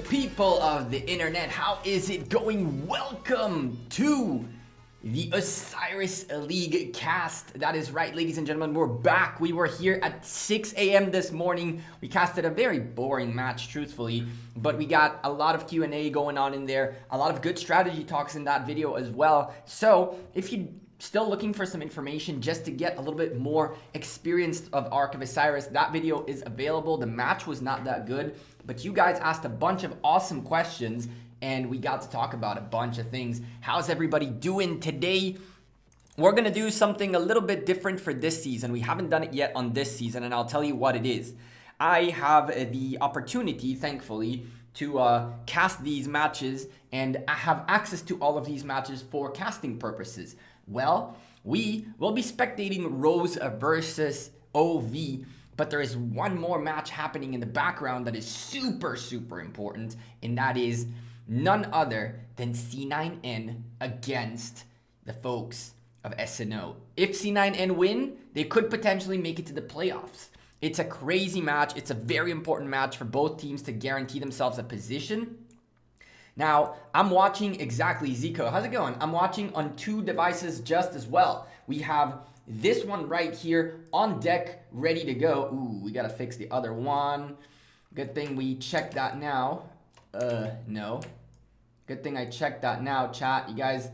good people of the internet? How is it going? Welcome to the Osiris League cast. That is right, ladies and gentlemen, we're back. We were here at 6 a.m. this morning. We casted a very boring match, truthfully, but we got a lot of Q&A going on in there, a lot of good strategy talks in that video as well. So if you still looking for some information just to get a little bit more experience of Ark of Osiris, that video is available. The match was not that good, but you guys asked a bunch of awesome questions and we got to talk about a bunch of things. How's everybody doing today? We're gonna do something a little bit different for this season. We haven't done it yet on this season, and I'll tell you what it is. I have the opportunity, thankfully, to cast these matches, and I have access to all of these matches for casting purposes. Well, we will be spectating r0se versus OV, but there is one more match happening in the background that is super important, and that is none other than C9N against the folks of SNO. If C9N win, they could potentially make it to the playoffs. It's a crazy match. It's a very important match for both teams to guarantee themselves a position. Now, I'm watching exactly, Gekko, how's it going? I'm watching on two devices just as well. We have this one right here on deck, ready to go. Ooh, we gotta fix the other one. Good thing we checked that now. No. Good thing I checked that now, chat. You guys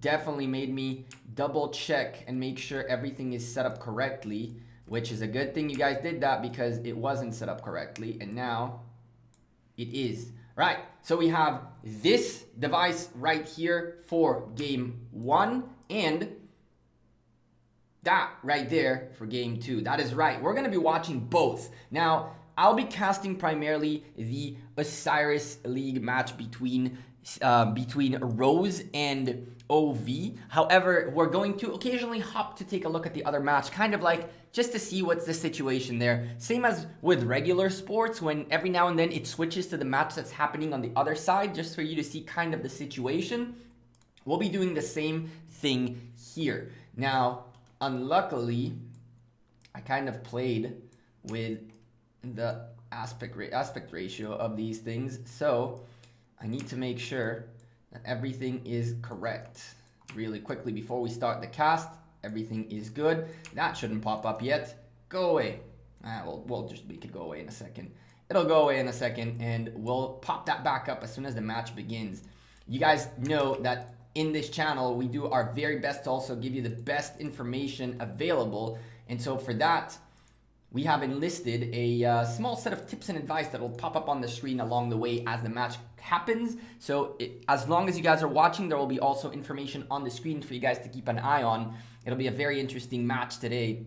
definitely made me double check and make sure everything is set up correctly, which is a good thing you guys did that because it wasn't set up correctly, and now it is. Right, so we have this device right here for game 1 and that right there for game 2. That is right. We're going to be watching both. Now, I'll be casting primarily the Osiris League match between r0se and OV. However, we're going to occasionally hop to take a look at the other match, kind of like just to see what's the situation there. Same as with regular sports, when every now and then it switches to the match that's happening on the other side, just for you to see kind of the situation. We'll be doing the same thing here. Now, unluckily, I kind of played with the aspect ratio of these things, so I need to make sure that everything is correct. Really quickly before we start the cast, everything is good. That shouldn't pop up yet. Go away. We'll just make it go away in a second. It'll go away in a second, and we'll pop that back up as soon as the match begins. You guys know that in this channel, we do our very best to also give you the best information available, and so for that, we have enlisted a small set of tips and advice that will pop up on the screen along the way as the match happens. So as long as you guys are watching, there will be also information on the screen for you guys to keep an eye on. It'll be a very interesting match today.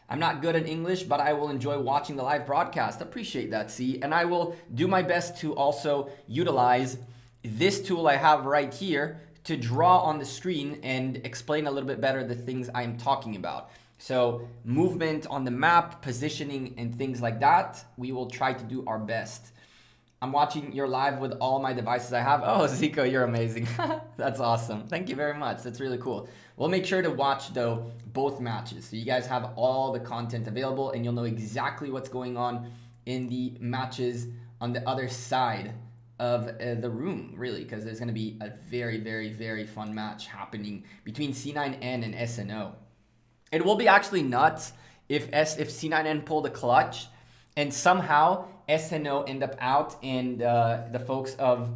I'm not good at English, but I will enjoy watching the live broadcast. Appreciate that, C. And I will do my best to also utilize this tool I have right here to draw on the screen and explain a little bit better the things I'm talking about. So movement on the map, positioning, and things like that, we will try to do our best. I'm watching your live with all my devices I have. Oh, Zico, you're amazing. That's awesome. Thank you very much. That's really cool. We'll make sure to watch, though, both matches, so you guys have all the content available and you'll know exactly what's going on in the matches on the other side of the room, really, because there's going to be a very fun match happening between C9N and SNO. It will be actually nuts if C9N pull the clutch and somehow SNO end up out and the folks of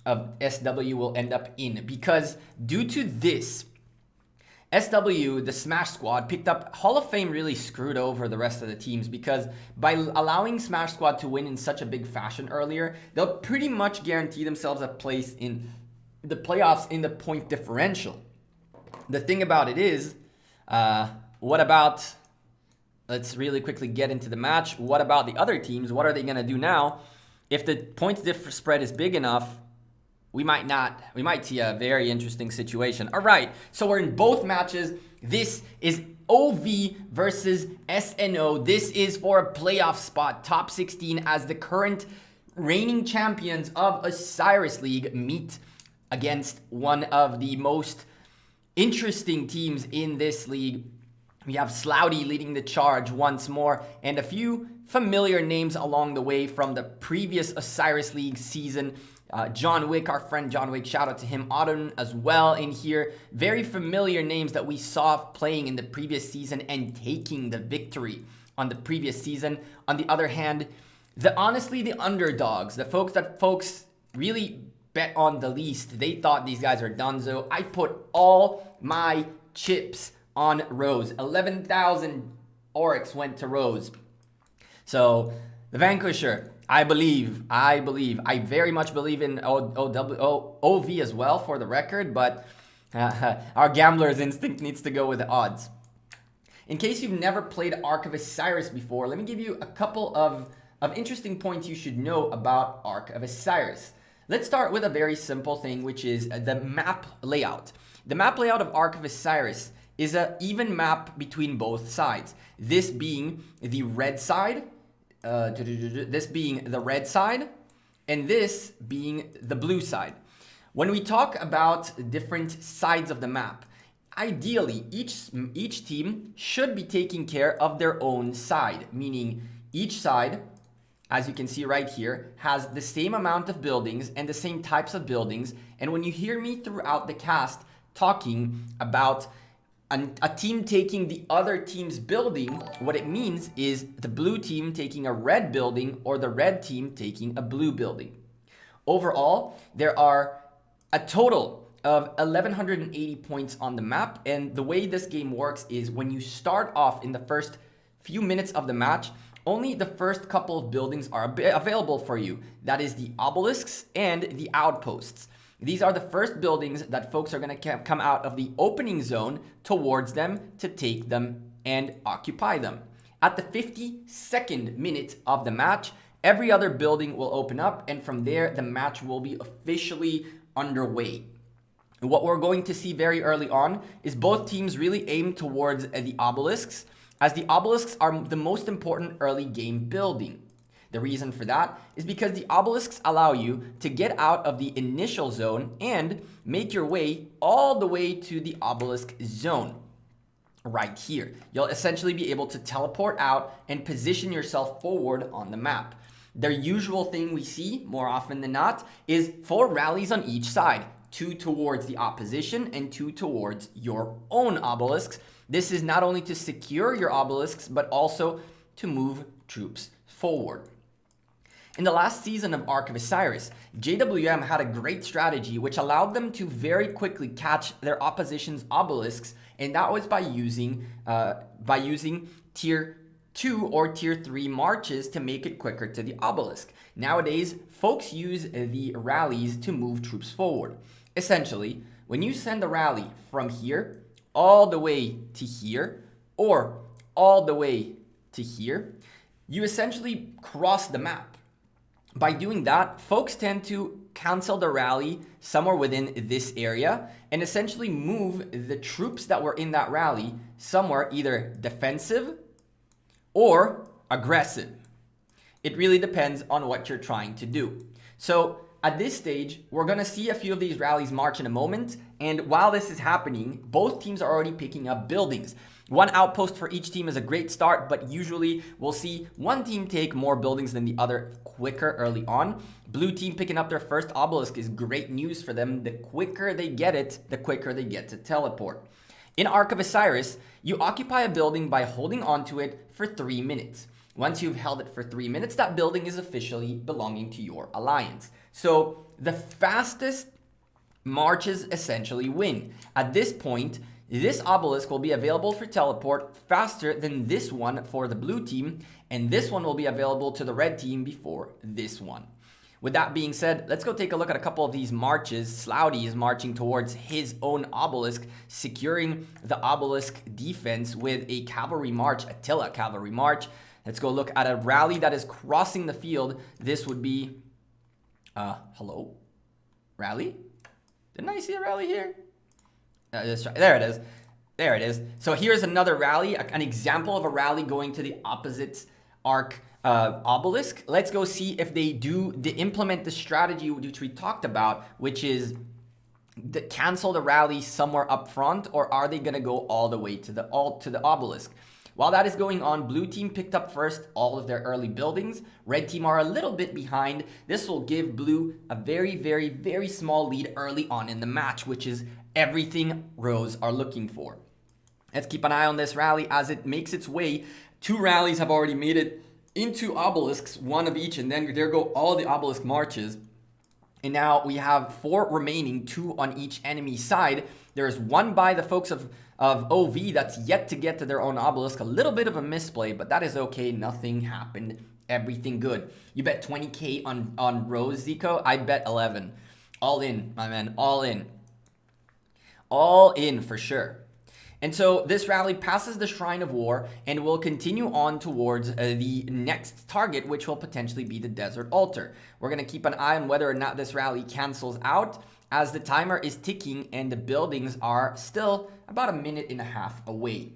SW will end up in. Because due to this, SW, the Smash Squad, picked up Hall of Fame, really screwed over the rest of the teams, because by allowing Smash Squad to win in such a big fashion earlier, they'll pretty much guarantee themselves a place in the playoffs in the point differential. The thing about it is, what about, let's really quickly get into the match. What about the other teams? What are they going to do now? If the points difference spread is big enough, we might see a very interesting situation. All right, so we're in both matches. This is OV versus SNO. This is for a playoff spot, top 16, as the current reigning champions of Osiris League meet against one of the most interesting teams in this league. We have Slouty leading the charge once more, and a few familiar names along the way from the previous Osiris League season. John Wick, our friend John Wick, shout out to him. Auden as well in here. Very familiar names that we saw playing in the previous season and taking the victory on the previous season. On the other hand, honestly, the underdogs, the folks that folks really bet on the least, they thought these guys are donezo. I put all my chips on r0se. 11,000 Oryx went to r0se. So the Vanquisher, I very much believe in OV as well for the record, but our gambler's instinct needs to go with the odds. In case you've never played Ark of Osiris before, let me give you a couple of interesting points you should know about Ark of Osiris. Let's start with a very simple thing, which is the map layout. The map layout of Ark of Osiris is an even map between both sides. This being the red side, and this being the blue side. When we talk about different sides of the map, ideally each team should be taking care of their own side, meaning each side, as you can see right here, has the same amount of buildings and the same types of buildings. And when you hear me throughout the cast talking about a team taking the other team's building, what it means is the blue team taking a red building or the red team taking a blue building. Overall, there are a total of 1,180 points on the map, and the way this game works is when you start off in the first few minutes of the match, only the first couple of buildings are available for you. That is the obelisks and the outposts. These are the first buildings that folks are going to come out of the opening zone towards them to take them and occupy them. At the 52nd minute of the match, every other building will open up, and from there, the match will be officially underway. What we're going to see very early on is both teams really aim towards the obelisks, as the obelisks are the most important early game building. The reason for that is because the obelisks allow you to get out of the initial zone and make your way all the way to the obelisk zone right here. You'll essentially be able to teleport out and position yourself forward on the map. The usual thing we see more often than not is 4 rallies on each side, 2 towards the opposition and 2 towards your own obelisks. This is not only to secure your obelisks, but also to move troops forward. In the last season of Ark of Osiris, JWM had a great strategy which allowed them to very quickly catch their opposition's obelisks, and that was by using tier 2 or tier 3 marches to make it quicker to the obelisk. Nowadays, folks use the rallies to move troops forward. Essentially, when you send a rally from here all the way to here, or all the way to here, you essentially cross the map. By doing that, folks tend to cancel the rally somewhere within this area and essentially move the troops that were in that rally somewhere either defensive or aggressive. It really depends on what you're trying to do. So at this stage, we're going to see a few of these rallies march in a moment, and while this is happening, both teams are already picking up buildings. One outpost for each team is a great start, but usually we'll see one team take more buildings than the other quicker early on. Blue team picking up their first obelisk is great news for them. The quicker they get it, the quicker they get to teleport. In Ark of Osiris, you occupy a building by holding onto it for 3 minutes. Once you've held it for 3 minutes, that building is officially belonging to your alliance. So the fastest marches essentially win. At this point, this obelisk will be available for teleport faster than this one for the blue team, and this one will be available to the red team before this one. With that being said, let's go take a look at a couple of these marches. Slouty is marching towards his own obelisk, securing the obelisk defense with a cavalry march, Attila cavalry march. Let's go look at a rally that is crossing the field. This would be, hello? Rally? Didn't I see a rally here? There it is. There it is. So here's another rally, an example of a rally going to the opposite arc obelisk. Let's go see if they implement the strategy which we talked about, which is cancel the rally somewhere up front, or are they going to go all the way to the obelisk? While that is going on, blue team picked up first all of their early buildings. Red team are a little bit behind. This will give blue a very, very, very small lead early on in the match, which is everything r0se are looking for. Let's keep an eye on this rally as it makes its way. 2 rallies have already made it into obelisks, 1 of each, and then there go all the obelisk marches. And now we have 4 remaining, 2 on each enemy side. There's 1 by the folks of OV that's yet to get to their own obelisk. A little bit of a misplay, but that is okay. Nothing happened. Everything good. You bet 20K on r0se, Gekko? I bet 11. All in, my man. All in. All in for sure. And so this rally passes the Shrine of War and will continue on towards the next target, which will potentially be the Desert Altar. We're going to keep an eye on whether or not this rally cancels out, as the timer is ticking and the buildings are still about 1.5 minutes away.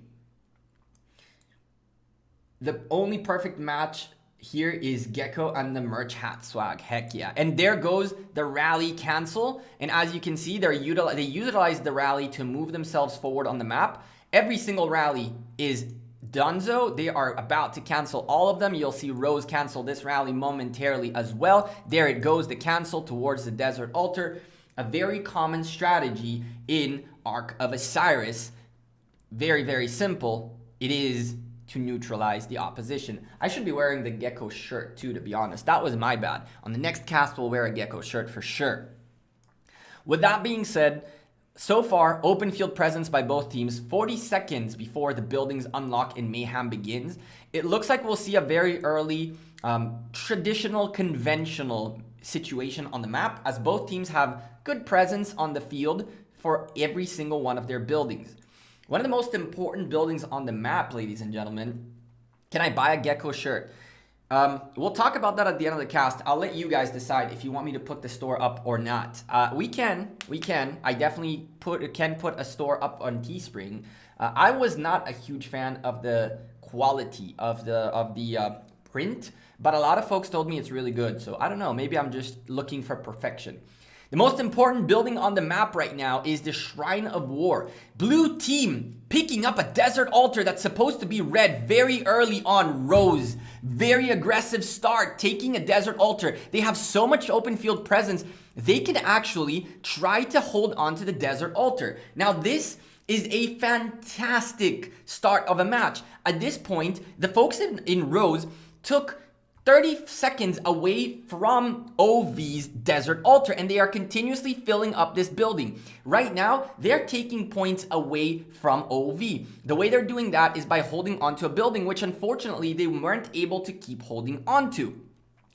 The only perfect match here is Gekko and the merch hat swag. Heck yeah. And there goes the rally cancel. And as you can see, they utilize the rally to move themselves forward on the map. Every single rally is donezo. They are about to cancel all of them. You'll see r0se cancel this rally momentarily as well. There it goes, the cancel towards the Desert Altar. A very common strategy in Ark of Osiris. Very, very simple. It is to neutralize the opposition. I should be wearing the Gekko shirt too, to be honest. That was my bad. On the next cast, we'll wear a Gekko shirt for sure. With that being said, so far, open field presence by both teams, 40 seconds before the buildings unlock and mayhem begins. It looks like we'll see a very early, traditional, conventional situation on the map, as both teams have good presence on the field for every single one of their buildings. One of the most important buildings on the map, ladies and gentlemen. Can I buy a Gekko shirt? We'll talk about that at the end of the cast. I'll let you guys decide if you want me to put the store up or not. We can. I definitely can put a store up on Teespring. I was not a huge fan of the quality of the print, but a lot of folks told me it's really good. So I don't know, maybe I'm just looking for perfection. The most important building on the map right now is the Shrine of War. Blue team picking up a Desert Altar that's supposed to be red very early on. r0se, very aggressive start, taking a Desert Altar. They have so much open field presence, they can actually try to hold on to the Desert Altar. Now this is a fantastic start of a match. At this point, the folks in r0se took 30 seconds away from OV's Desert Altar, and they are continuously filling up this building. Right now, they're taking points away from OV. The way they're doing that is by holding onto a building, which unfortunately they weren't able to keep holding onto.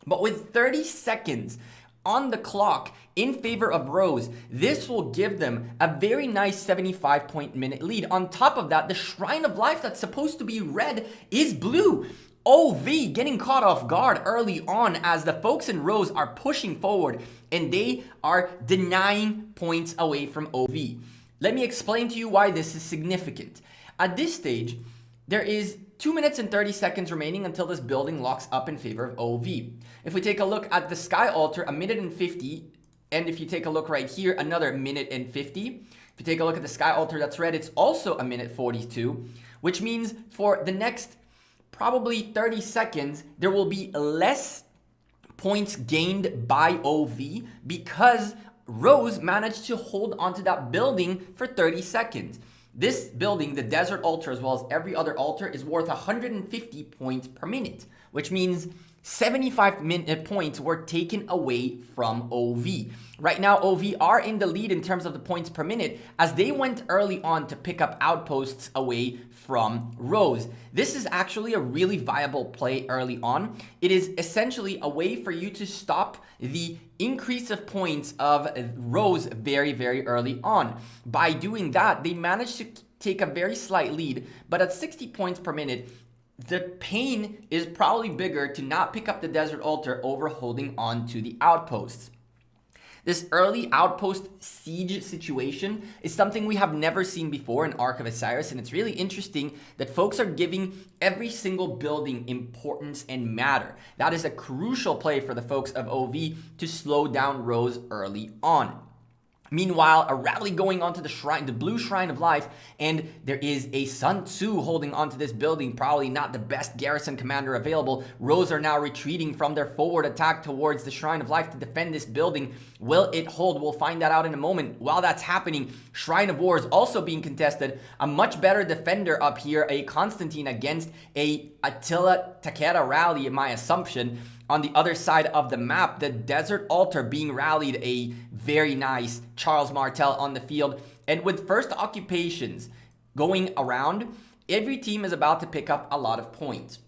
But with 30 seconds on the clock in favor of r0se, this will give them a very nice 75-point-minute lead. On top of that, the Shrine of Life that's supposed to be red is blue. OV getting caught off guard early on as the folks in r0se are pushing forward and they are denying points away from OV. Let me explain to you why this is significant. At this stage, there is 2 minutes and 30 seconds remaining until this building locks up in favor of OV. If we take a look at the Sky Altar, 1:50, and if you take a look right here, another 1:50. If you take a look at the Sky Altar that's red, it's also 1:42, which means for the next probably 30 seconds, there will be less points gained by OV because r0se managed to hold onto that building for 30 seconds. This building, the Desert Altar, as well as every other altar, is worth 150 points per minute, which means 75 points were taken away from OV. Right now, OV are in the lead in terms of the points per minute as they went early on to pick up outposts away from r0se. This is actually a really viable play early on. It is essentially a way for you to stop the increase of points of r0se very, very early on. By doing that, they managed to take a very slight lead, but at 60 points per minute, the pain is probably bigger to not pick up the Desert Altar over holding on to the outposts. This early outpost siege situation is something we have never seen before in Ark of Osiris, and it's really interesting that folks are giving every single building importance and matter. That is a crucial play for the folks of OV to slow down r0se early on. Meanwhile, a rally going onto the shrine, the blue shrine of life, and there is a Sun Tzu holding onto this building, probably not the best garrison commander available. r0se are now retreating from their forward attack towards the shrine of life to defend this building. Will it hold? We'll find that out in a moment. While that's happening, Shrine of War is also being contested. A much better defender up here, a Constantine against a Attila Takeda rally, in my assumption. On the other side of the map, the Desert Altar being rallied, a very nice Charles Martel on the field. And with first occupations going around, every team is about to pick up a lot of points.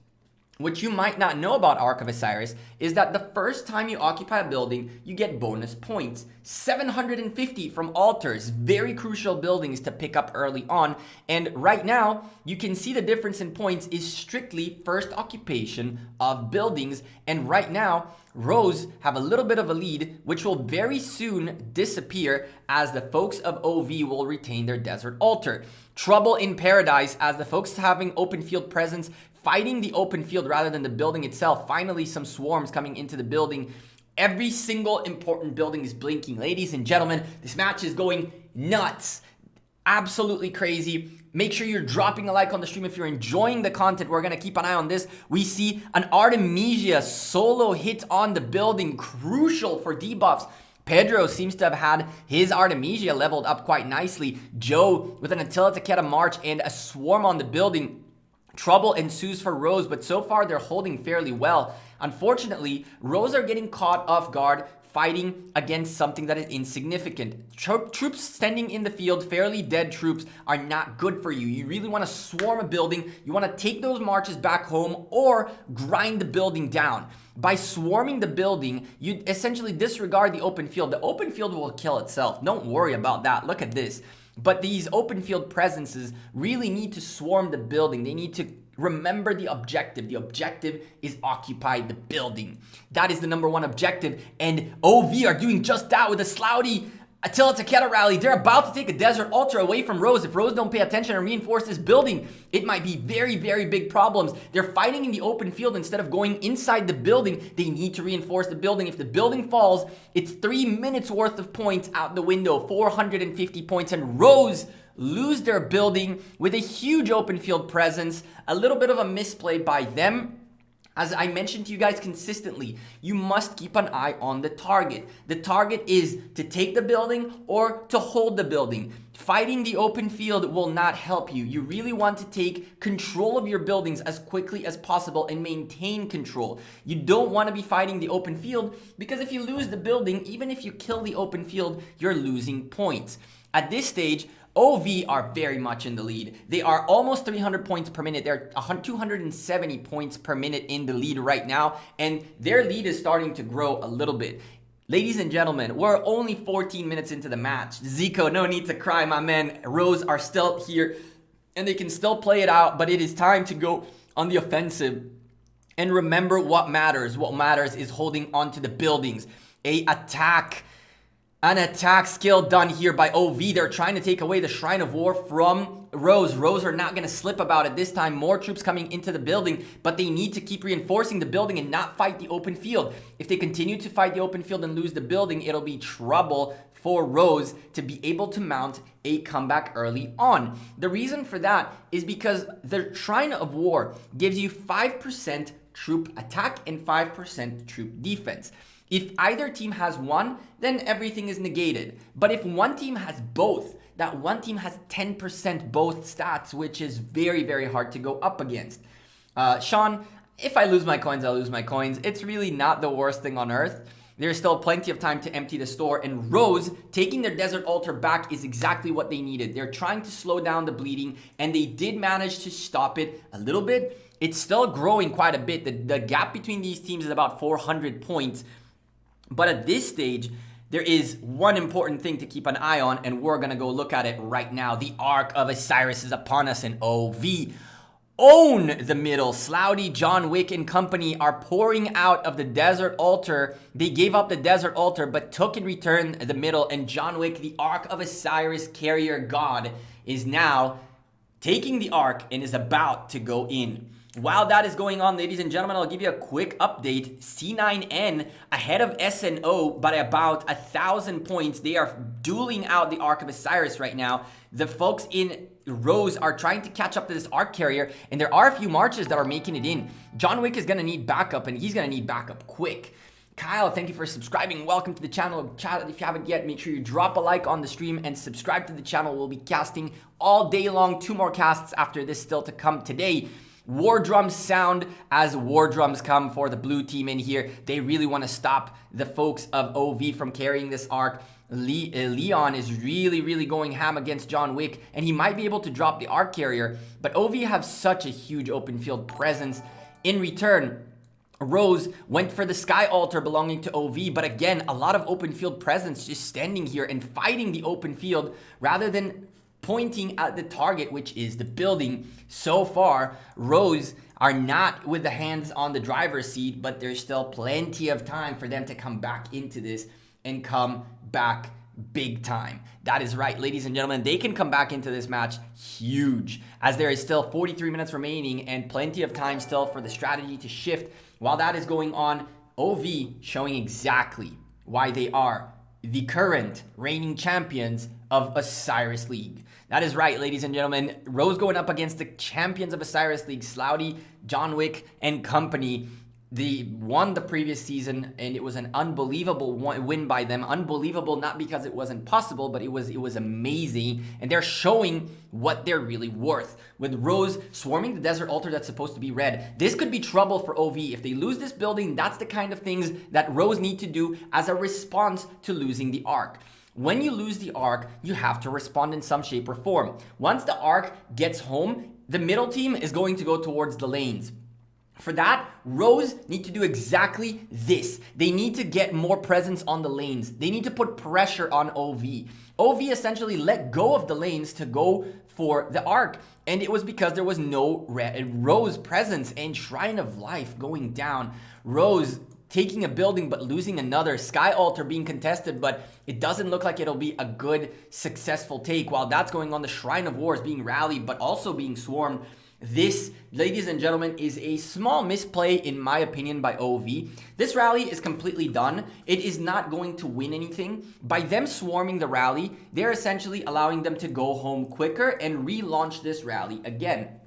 What you might not know about Ark of Osiris is that the first time you occupy a building, you get bonus points. 750 from altars, very crucial buildings to pick up early on. And right now, you can see the difference in points is strictly first occupation of buildings. And right now, r0se have a little bit of a lead, which will very soon disappear as the folks of OV will retain their Desert Altar. Trouble in paradise as the folks having open field presence fighting the open field rather than the building itself. Finally, some swarms coming into the building. Every single important building is blinking. Ladies and gentlemen, this match is going nuts. Absolutely crazy. Make sure you're dropping a like on the stream if you're enjoying the content. We're going to keep an eye on this. We see an Artemisia solo hit on the building, crucial for debuffs. Pedro seems to have had his Artemisia leveled up quite nicely. Joe with an Attila Takeda march and a swarm on the building. Trouble ensues for r0se, but so far they're holding fairly well. Unfortunately, r0se are getting caught off guard, fighting against something that is insignificant. Troops standing in the field, fairly dead troops, are not good for you. You really want to swarm a building. You want to take those marches back home or grind the building down. By swarming the building, you essentially disregard the open field. The open field will kill itself. Don't worry about that. Look at this. But these open field presences really need to swarm the building. They need to remember the objective. The objective is occupy the building. That is the #1 objective. And OV are doing just that with a Slouty Attila Takeda rally. They're about to take a Desert Altar away from r0se. If r0se don't pay attention and reinforce this building, it might be very, very big problems. They're fighting in the open field instead of going inside the building. They need to reinforce the building. If the building falls, it's 3 minutes worth of points out the window, 450 points, and r0se lose their building with a huge open field presence. A little bit of a misplay by them. As I mentioned to you guys consistently, you must keep an eye on the target. The target is to take the building or to hold the building. Fighting the open field will not help you. You really want to take control of your buildings as quickly as possible and maintain control. You don't want to be fighting the open field because if you lose the building, even if you kill the open field, you're losing points. At this stage, OV are very much in the lead. They are almost 300 points per minute. They're 270 points per minute in the lead right now, and their lead is starting to grow a little bit. Ladies and gentlemen, we're only 14 minutes into the match. Gekko, no need to cry, my man. r0se are still here, and they can still play it out, but it is time to go on the offensive. And remember what matters. What matters is holding onto the buildings. An attack skill done here by OV. They're trying to take away the Shrine of War from r0se. r0se are not going to slip about it this time. More troops coming into the building, but they need to keep reinforcing the building and not fight the open field. If they continue to fight the open field and lose the building, it'll be trouble for r0se to be able to mount a comeback early on. The reason for that is because the Shrine of War gives you 5% troop attack and 5% troop defense. If either team has one, then everything is negated. But if one team has both, that one team has 10% both stats, which is very, very hard to go up against. Sean, if I lose my coins, I'll lose my coins. It's really not the worst thing on earth. There's still plenty of time to empty the store, and r0se taking their Desert Altar back is exactly what they needed. They're trying to slow down the bleeding, and they did manage to stop it a little bit. It's still growing quite a bit. The gap between these teams is about 400 points. But at this stage, there is one important thing to keep an eye on, and we're going to go look at it right now. The Ark of Osiris is upon us, and OV own the middle. Slouty, John Wick, and company are pouring out of the Desert Altar. They gave up the Desert Altar, but took in return the middle, and John Wick, the Ark of Osiris carrier god, is now taking the Ark and is about to go in. While that is going on, ladies and gentlemen, I'll give you a quick update. C9N ahead of SNO by about 1,000 points. They are dueling out the Ark of Osiris right now. The folks in r0se are trying to catch up to this Ark carrier, and there are a few marches that are making it in. John Wick is going to need backup, and he's going to need backup quick. Kyle, thank you for subscribing. Welcome to the channel. Chat, if you haven't yet, make sure you drop a like on the stream and subscribe to the channel. We'll be casting all day long. 2 more casts after this still to come today. War drums sound as war drums come for the blue team in here. They really want to stop the folks of OV from carrying this Ark. Leon is really going ham against John Wick, and he might be able to drop the Ark carrier, but OV have such a huge open field presence. In return, r0se went for the Sky Altar belonging to OV, but again, a lot of open field presence just standing here and fighting the open field rather than pointing at the target, which is the building. So far, r0se are not with the hands on the driver's seat, but there's still plenty of time for them to come back into this and come back big time. That is right, ladies and gentlemen. They can come back into this match huge, as there is still 43 minutes remaining and plenty of time still for the strategy to shift. While that is going on, OV showing exactly why they are the current reigning champions of Osiris League. That is right, ladies and gentlemen. r0se going up against the champions of Osiris League, Slouty, John Wick, and company. They won the previous season, and it was an unbelievable win by them. Unbelievable, not because it wasn't possible, but it was amazing. And they're showing what they're really worth. With r0se swarming the desert altar that's supposed to be red, this could be trouble for OV. If they lose this building, that's the kind of things that r0se need to do as a response to losing the Ark. When you lose the Ark, you have to respond in some shape or form. Once the Ark gets home, the middle team is going to go towards the lanes. For that, r0se need to do exactly this. They need to get more presence on the lanes. They need to put pressure on OV. OV essentially let go of the lanes to go for the Ark. And it was because there was no r0se presence and Shrine of Life going down. r0se taking a building but losing another. Sky Altar being contested, but it doesn't look like it'll be a good, successful take. While that's going on, the Shrine of War is being rallied but also being swarmed. This, ladies and gentlemen, is a small misplay in my opinion by OV. This rally is completely done. It is not going to win anything. By them swarming the rally, they're essentially allowing them to go home quicker and relaunch this rally again.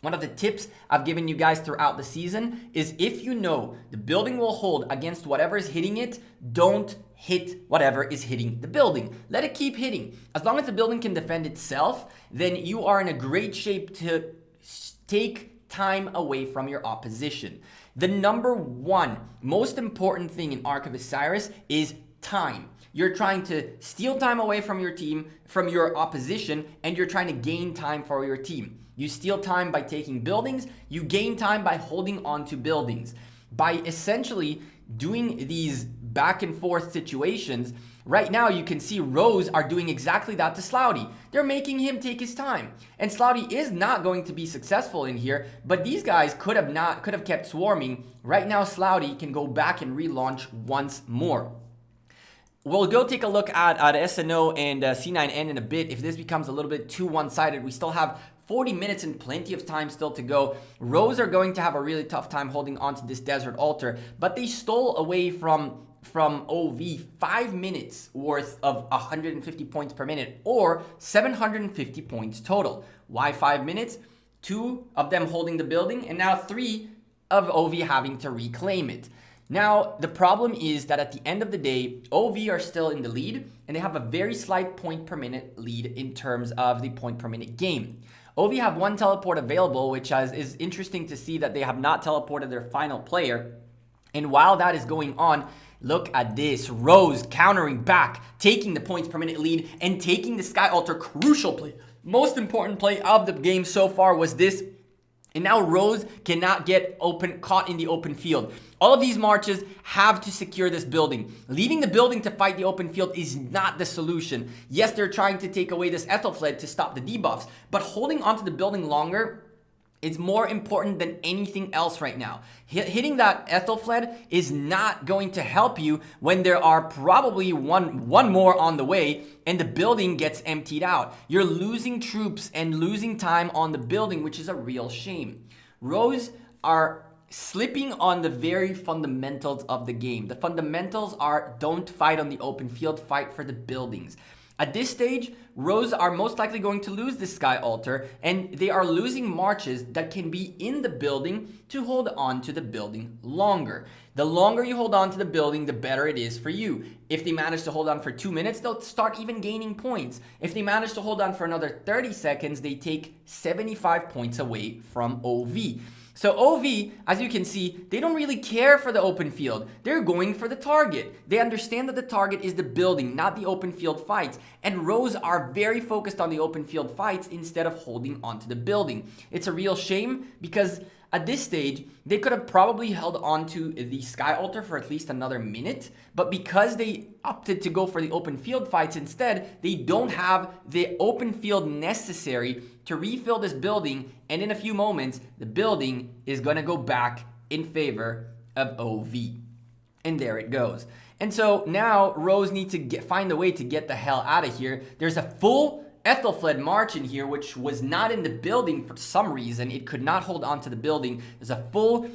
One of the tips I've given you guys throughout the season is if you know the building will hold against whatever is hitting it, don't hit whatever is hitting the building. Let it keep hitting. As long as the building can defend itself, then you are in a great shape to take time away from your opposition. The number one most important thing in Ark of Osiris is time. You're trying to steal time away from your team, from your opposition, and you're trying to gain time for your team. You steal time by taking buildings, you gain time by holding on to buildings. By essentially doing these back and forth situations, right now you can see r0se are doing exactly that to Slouty. They're making him take his time. And Slouty is not going to be successful in here, but these guys could have kept swarming. Right now Slouty can go back and relaunch once more. We'll go take a look at SNO and C9N in a bit. If this becomes a little bit too one-sided, we still have 40 minutes and plenty of time still to go. r0se are going to have a really tough time holding on to this desert altar, but they stole away from OV 5 minutes worth of 150 points per minute, or 750 points total. Why 5 minutes? 2 of them holding the building, and now 3 of OV having to reclaim it. Now, the problem is that at the end of the day, OV are still in the lead, and they have a very slight point per minute lead in terms of the point per minute game. OV have 1 teleport available, which is interesting to see that they have not teleported their final player. And while that is going on, look at this. r0se countering back, taking the points per minute lead, and taking the Sky Altar. Crucial play. Most important play of the game so far was this. And now r0se cannot get caught in the open field. All of these marches have to secure this building. Leaving the building to fight the open field is not the solution. Yes, they're trying to take away this Ethelfled to stop the debuffs, but holding onto the building longer is more important than anything else right now. Hitting that Ethelfled is not going to help you when there are probably one more on the way and the building gets emptied out. You're losing troops and losing time on the building, which is a real shame. r0se are slipping on the very fundamentals of the game. The fundamentals are don't fight on the open field, fight for the buildings. At this stage, r0se are most likely going to lose this Sky Altar, and they are losing marches that can be in the building to hold on to the building longer. The longer you hold on to the building, the better it is for you. If they manage to hold on for 2 minutes, they'll start even gaining points. If they manage to hold on for another 30 seconds, they take 75 points away from OV. So OV, as you can see, they don't really care for the open field. They're going for the target. They understand that the target is the building, not the open field fights. And r0se are very focused on the open field fights instead of holding onto the building. It's a real shame because at this stage, they could have probably held on to the Sky Altar for at least another minute, but because they opted to go for the open field fights instead, they don't have the open field necessary to refill this building, and in a few moments, the building is going to go back in favor of OV. And there it goes. And so now r0se need to find a way to get the hell out of here. There's a full Ethelfled March in here, which was not in the building for some reason. It could not hold on to the building. There's a full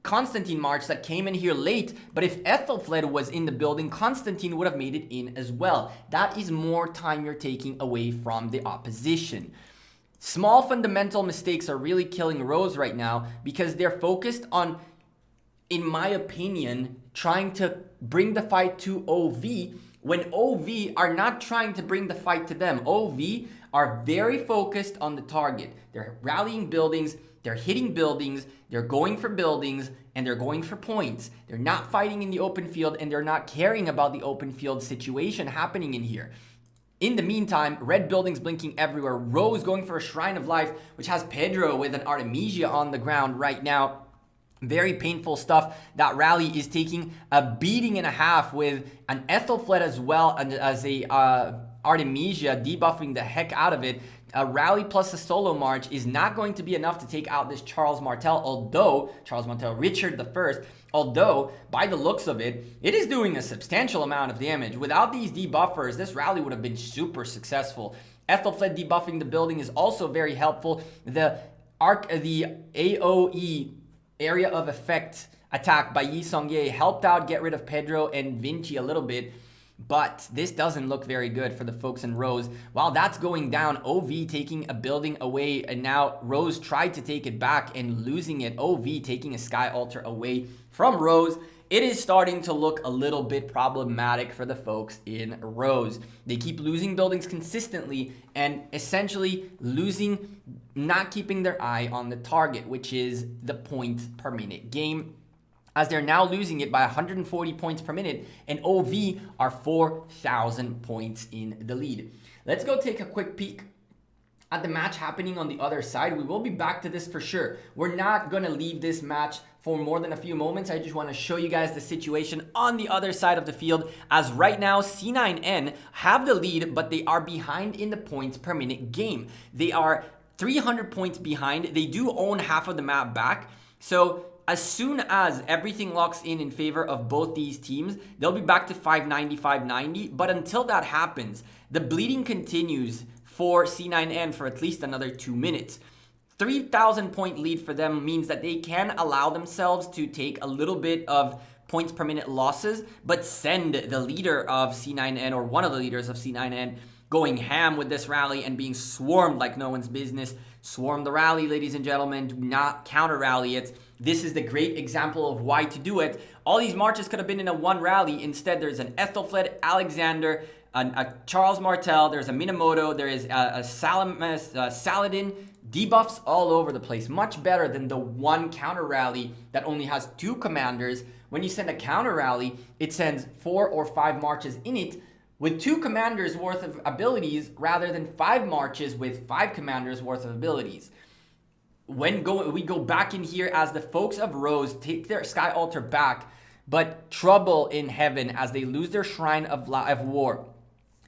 Constantine March that came in here late, but if Ethelfled was in the building, Constantine would have made it in as well. That is more time you're taking away from the opposition. Small fundamental mistakes are really killing r0se right now because they're focused on, in my opinion, trying to bring the fight to OV when OV are not trying to bring the fight to them. OV are very focused on the target. They're rallying buildings, they're hitting buildings, they're going for buildings, and they're going for points. They're not fighting in the open field, and they're not caring about the open field situation happening in here. In the meantime, red buildings blinking everywhere. r0se going for a Shrine of Life, which has Pedro with an Artemisia on the ground right now. Very painful stuff. That rally is taking a beating and a half with an Ethelfled as well as a Artemisia debuffing the heck out of it. A rally plus a solo march is not going to be enough to take out this Charles Martel, Richard I, although by the looks of it, it is doing a substantial amount of damage. Without these debuffers, this rally would have been super successful. Ethelfled debuffing the building is also very helpful. The AOE, Area of Effect attack by Yi Song-ye helped out get rid of Pedro and Vinci a little bit, but this doesn't look very good for the folks in r0se. While that's going down, OV taking a building away, and now r0se tried to take it back and losing it. OV taking a Sky Altar away from r0se. It is starting to look a little bit problematic for the folks in r0se. They keep losing buildings consistently and essentially not keeping their eye on the target, which is the point per minute game, as they're now losing it by 140 points per minute, and OV are 4,000 points in the lead. Let's go take a quick peek at the match happening on the other side. We will be back to this for sure. We're not going to leave this match for more than a few moments. I just want to show you guys the situation on the other side of the field, as right now C9N have the lead, but they are behind in the points per minute game. They are 300 points behind. They do own half of the map back. So as soon as everything locks in favor of both these teams, they'll be back to 590, 590. But until that happens, the bleeding continues for C9N for at least another 2 minutes. 3,000 point lead for them means that they can allow themselves to take a little bit of points per minute losses, but send the leader of C9N, or one of the leaders of C9N, going ham with this rally and being swarmed like no one's business. Swarm the rally, ladies and gentlemen. Do not counter rally it. This is the great example of why to do it. All these marches could have been in a one rally. Instead, there's an Ethelfled, Alexander, a Charles Martel, there's a Minamoto, there is a Saladin. Debuffs all over the place. Much better than the one counter rally that only has 2 commanders. When you send a counter rally, it sends 4 or 5 marches in it with 2 commanders worth of abilities, rather than 5 marches with 5 commanders worth of abilities. When we go back in here as the folks of r0se take their Sky Altar back, but trouble in heaven as they lose their Shrine of War.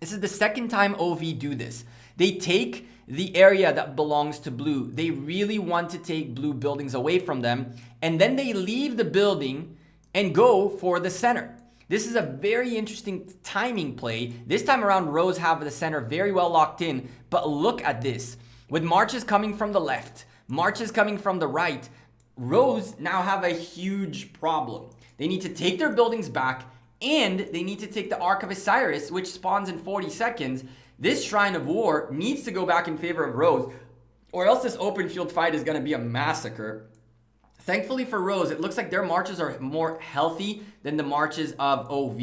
This is the second time OV do this. They take the area that belongs to blue. They really want to take blue buildings away from them, and then they leave the building and go for the center. This is a very interesting timing play. This time around, r0se have the center very well locked in, but look at this. With marches coming from the left, marches coming from the right, r0se now have a huge problem. They need to take their buildings back, and they need to take the Ark of Osiris, which spawns in 40 seconds. This Shrine of War needs to go back in favor of r0se, or else this open field fight is going to be a massacre. Thankfully for r0se, it looks like their marches are more healthy than the marches of OV.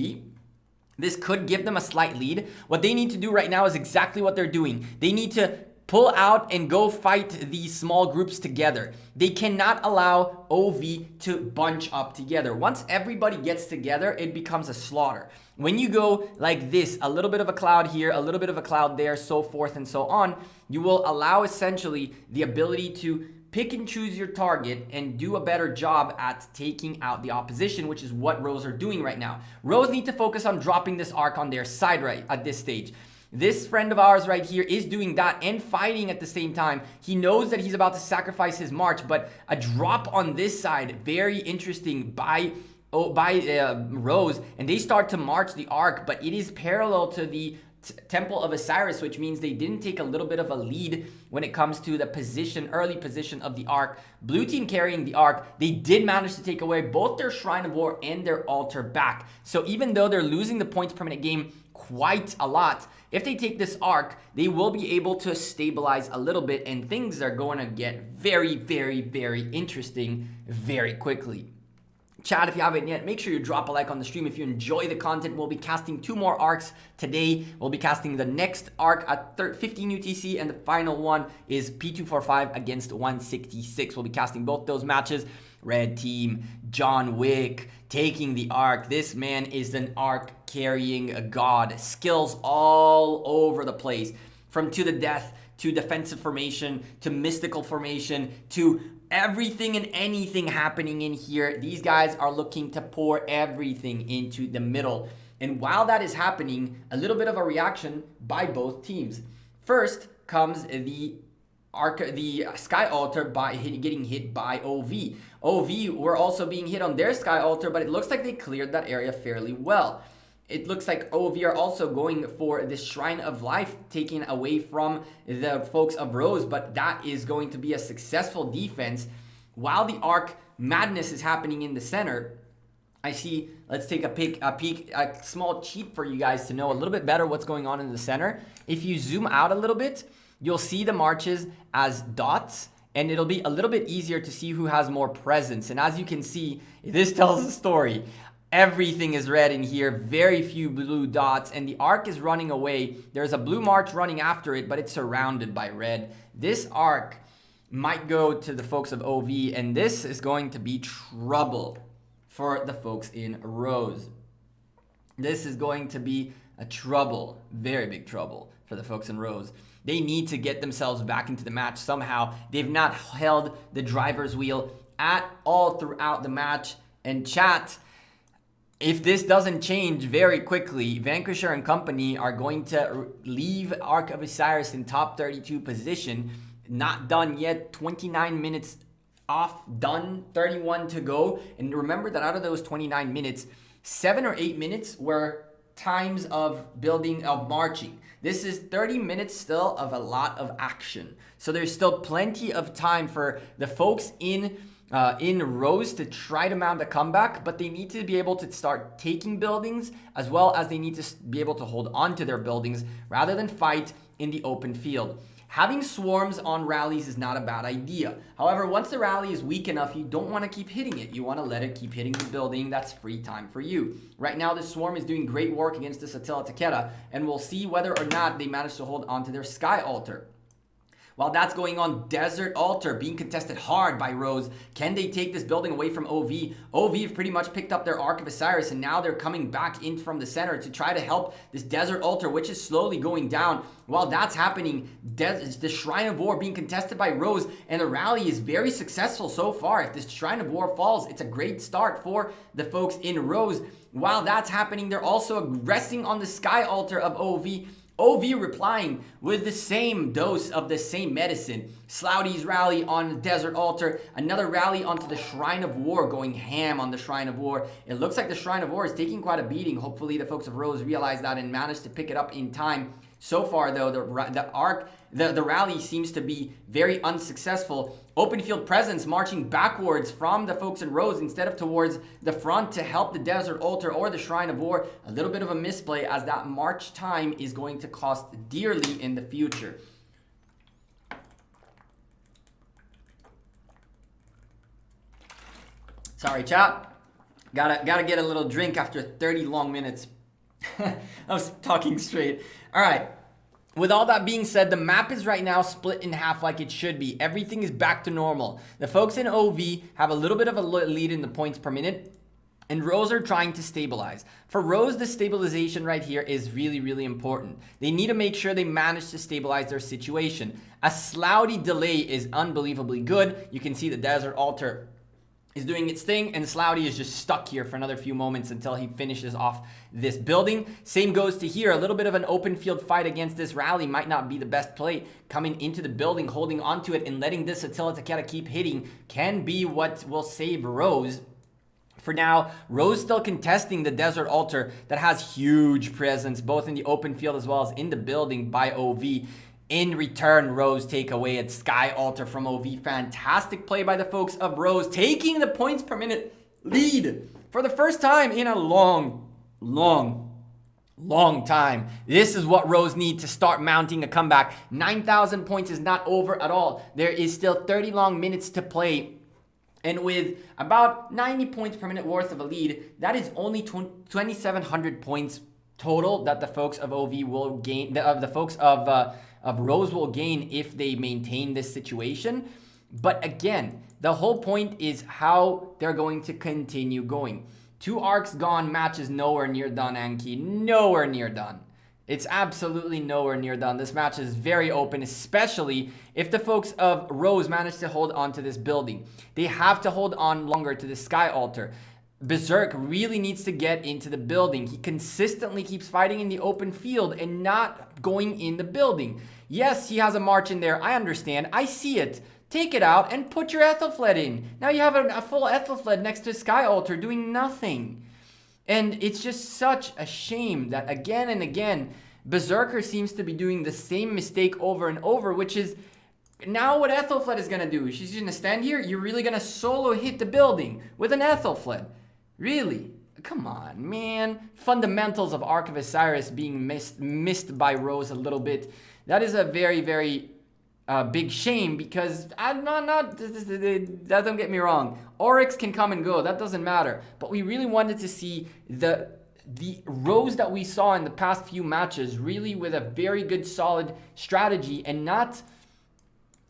This could give them a slight lead. What they need to do right now is exactly what they're doing. They need to pull out and go fight these small groups together. They cannot allow OV to bunch up together. Once everybody gets together, it becomes a slaughter. When you go like this, a little bit of a cloud here, a little bit of a cloud there, so forth and so on, you will allow essentially the ability to pick and choose your target and do a better job at taking out the opposition, which is what r0se are doing right now. r0se need to focus on dropping this Ark on their side right at this stage. This friend of ours right here is doing that and fighting at the same time. He knows that he's about to sacrifice his march, but a drop on this side, very interesting by r0se, and they start to march the Ark, but it is parallel to the Temple of Osiris, which means they didn't take a little bit of a lead when it comes to the position, early position of the Ark. Blue team carrying the Ark, they did manage to take away both their Shrine of War and their altar back. So even though they're losing the points per minute game quite a lot, if they take this Ark, they will be able to stabilize a little bit, and things are going to get very, very, very interesting very quickly. Chat, if you haven't yet, make sure you drop a like on the stream if you enjoy the content. We'll be casting 2 more Arks today. We'll be casting the next Ark at 15 UTC, and the final one is P245 against 166. We'll be casting both those matches. Red team, John Wick, taking the Ark. This man is an Ark carrying a god. Skills all over the place. From to the death, to defensive formation, to mystical formation, to everything and anything happening in here. These guys are looking to pour everything into the middle. And while that is happening, a little bit of a reaction by both teams. First comes the Sky Altar getting hit by OV. OV were also being hit on their Sky Altar, but it looks like they cleared that area fairly well. It looks like OV are also going for this Shrine of Life taken away from the folks of r0se, but that is going to be a successful defense. While the Ark madness is happening in the center, I see, let's take a small cheat for you guys to know a little bit better what's going on in the center. If you zoom out a little bit, you'll see the marches as dots, and it'll be a little bit easier to see who has more presence. And as you can see, this tells a story. Everything is red in here, very few blue dots, and the Ark is running away. There's a blue march running after it, but it's surrounded by red. This Ark might go to the folks of OV, and this is going to be trouble for the folks in r0se. This is going to be a trouble, very big trouble for the folks in r0se. They need to get themselves back into the match somehow. They've not held the driver's wheel at all throughout the match. And chat, if this doesn't change very quickly, Vanquisher and company are going to leave Ark of Osiris in top 32 position. Not done yet. 29 minutes off, done. 31 to go. And remember that out of those 29 minutes, 7 or 8 minutes were times of building, of marching. This is 30 minutes still of a lot of action. So there's still plenty of time for the folks in r0se to try to mount a comeback, but they need to be able to start taking buildings, as well as they need to be able to hold on to their buildings rather than fight in the open field. Having swarms on rallies is not a bad idea. However, once the rally is weak enough, you don't want to keep hitting it. You want to let it keep hitting the building. That's free time for you. Right now, this swarm is doing great work against this Attila Takeda, and we'll see whether or not they manage to hold on to their Sky Altar. While that's going on, Desert Altar being contested hard by r0se. Can they take this building away from OV? OV have pretty much picked up their Ark of Osiris, and now they're coming back in from the center to try to help this Desert Altar, which is slowly going down. While that's happening, the Shrine of War being contested by r0se, and the rally is very successful so far. If this Shrine of War falls, it's a great start for the folks in r0se. While that's happening, they're also resting on the Sky Altar of OV. OV replying with the same dose of the same medicine. Slouty's rally on the Desert Altar. Another rally onto the Shrine of War, going ham on the Shrine of War. It looks like the Shrine of War is taking quite a beating. Hopefully the folks of r0se realize that and manage to pick it up in time. So far, though, the rally seems to be very unsuccessful. Open field presence marching backwards from the folks in r0se instead of towards the front to help the Desert Altar or the Shrine of War. A little bit of a misplay, as that march time is going to cost dearly in the future. Sorry, chat. Gotta get a little drink after 30 long minutes. I was talking straight. All right. With all that being said, the map is right now split in half like it should be. Everything is back to normal. The folks in OV have a little bit of a lead in the points per minute, and r0se are trying to stabilize. For r0se, the stabilization right here is really, really important. They need to make sure they manage to stabilize their situation. A Slouty delay is unbelievably good. You can see the Desert Altar is doing its thing, and Slouty is just stuck here for another few moments until he finishes off this building. Same goes to here. A little bit of an open field fight against this rally might not be the best play. Coming into the building, holding onto it, and letting this Attila Takeda keep hitting can be what will save r0se. For now, r0se still contesting the Desert Altar that has huge presence both in the open field as well as in the building by OV. In return, r0se take away at Sky Altar from OV. Fantastic play by the folks of r0se, taking the points per minute lead for the first time in a long time. This is what r0se need to start mounting a comeback. 9,000 points is not over at all. There is still 30 long minutes to play. And with about 90 points per minute worth of a lead, that is only 2,700 points total that the folks of OV will gain, the folks of r0se will gain if they maintain this situation. But again, the whole point is how they're going to continue going. 2 arcs gone, match is nowhere near done, Anki. Nowhere near done. It's absolutely nowhere near done. This match is very open, especially if the folks of r0se manage to hold on to this building. They have to hold on longer to the Sky Altar. Berserk really needs to get into the building. He consistently keeps fighting in the open field and not going in the building. Yes, he has a march in there. I understand. I see it. Take it out and put your Ethelfled in. Now you have a full Ethelfled next to Sky Altar doing nothing. And it's just such a shame that again and again, Berserker seems to be doing the same mistake over and over, which is now what Ethelfled is going to do. She's going to stand here. You're really going to solo hit the building with an Ethelfled. Really? Come on, man. Fundamentals of Ark of Osiris being missed by r0se a little bit. That is a very, very big shame because don't get me wrong. Oryx can come and go. That doesn't matter. But we really wanted to see the r0se that we saw in the past few matches really with a very good solid strategy and not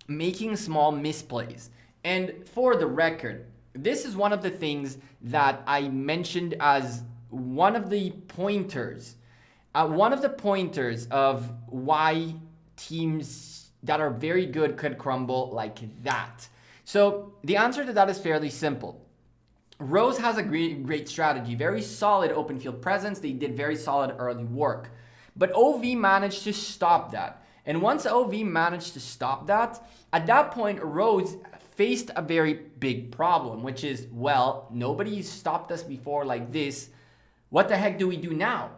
making small misplays. And for the record, this is one of the things that I mentioned as one of the pointers. One of the pointers of why teams that are very good could crumble like that. So the answer to that is fairly simple. r0se has a great strategy, very solid open field presence. They did very solid early work. But OV managed to stop that. And once OV managed to stop that, at that point, r0se faced a very big problem, which is, well, nobody stopped us before like this. What the heck do we do now?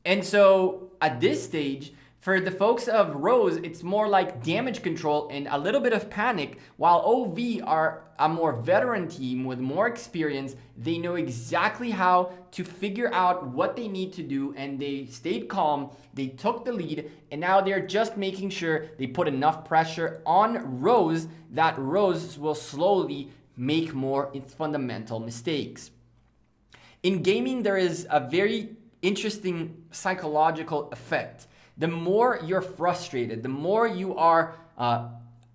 And so at this stage, for the folks of r0se, it's more like damage control and a little bit of panic, while OV are a more veteran team with more experience. They know exactly how to figure out what they need to do, and they stayed calm. They took the lead, and now they're just making sure they put enough pressure on r0se that r0se will slowly make more fundamental mistakes. In gaming, there is a very interesting psychological effect. The more you're frustrated, the more you are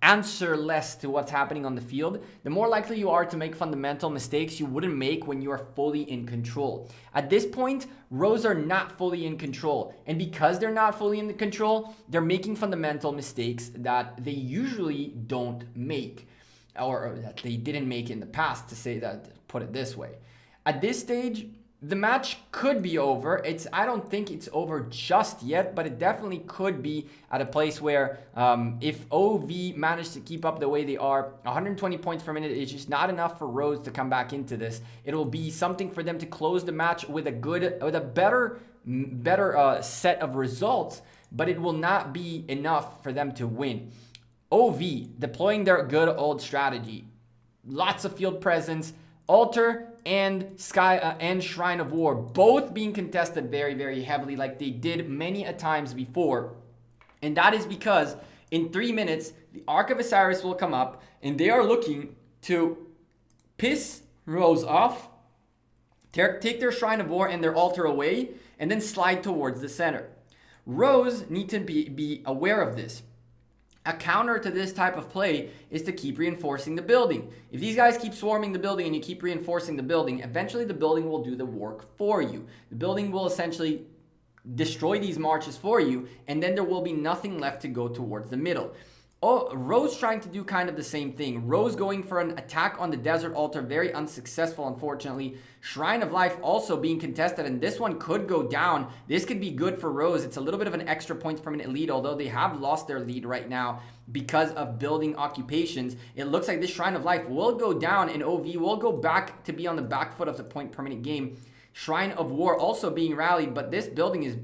answerless to what's happening on the field, the more likely you are to make fundamental mistakes you wouldn't make when you are fully in control. At this point, r0se are not fully in control. And because they're not fully in control, they're making fundamental mistakes that they usually don't make, or that they didn't make in the past, to say that, put it this way. At this stage, the match could be over. I don't think it's over just yet, but it definitely could be at a place where if OV managed to keep up the way they are, 120 points per minute is just not enough for r0se to come back into this. It'll be something for them to close the match with a better set of results but it will not be enough for them to win. OV deploying their good old strategy. Lots of field presence, altar and Shrine of War, both being contested very, very heavily like they did many a times before. And that is because in 3 minutes, the Ark of Osiris will come up and they are looking to piss r0se off, take their Shrine of War and their altar away, and then slide towards the center. r0se need to be aware of this. A counter to this type of play is to keep reinforcing the building. If these guys keep swarming the building and you keep reinforcing the building, eventually the building will do the work for you. The building will essentially destroy these marches for you, and then there will be nothing left to go towards the middle. Oh, r0se trying to do kind of the same thing. r0se going for an attack on the desert altar, very unsuccessful, unfortunately. Shrine of Life also being contested, and this one could go down. This could be good for r0se. It's a little bit of an extra points per minute lead, although they have lost their lead right now because of building occupations. It looks like this Shrine of Life will go down, and OV will go back to be on the back foot of the point per minute game. Shrine of War also being rallied, but this building is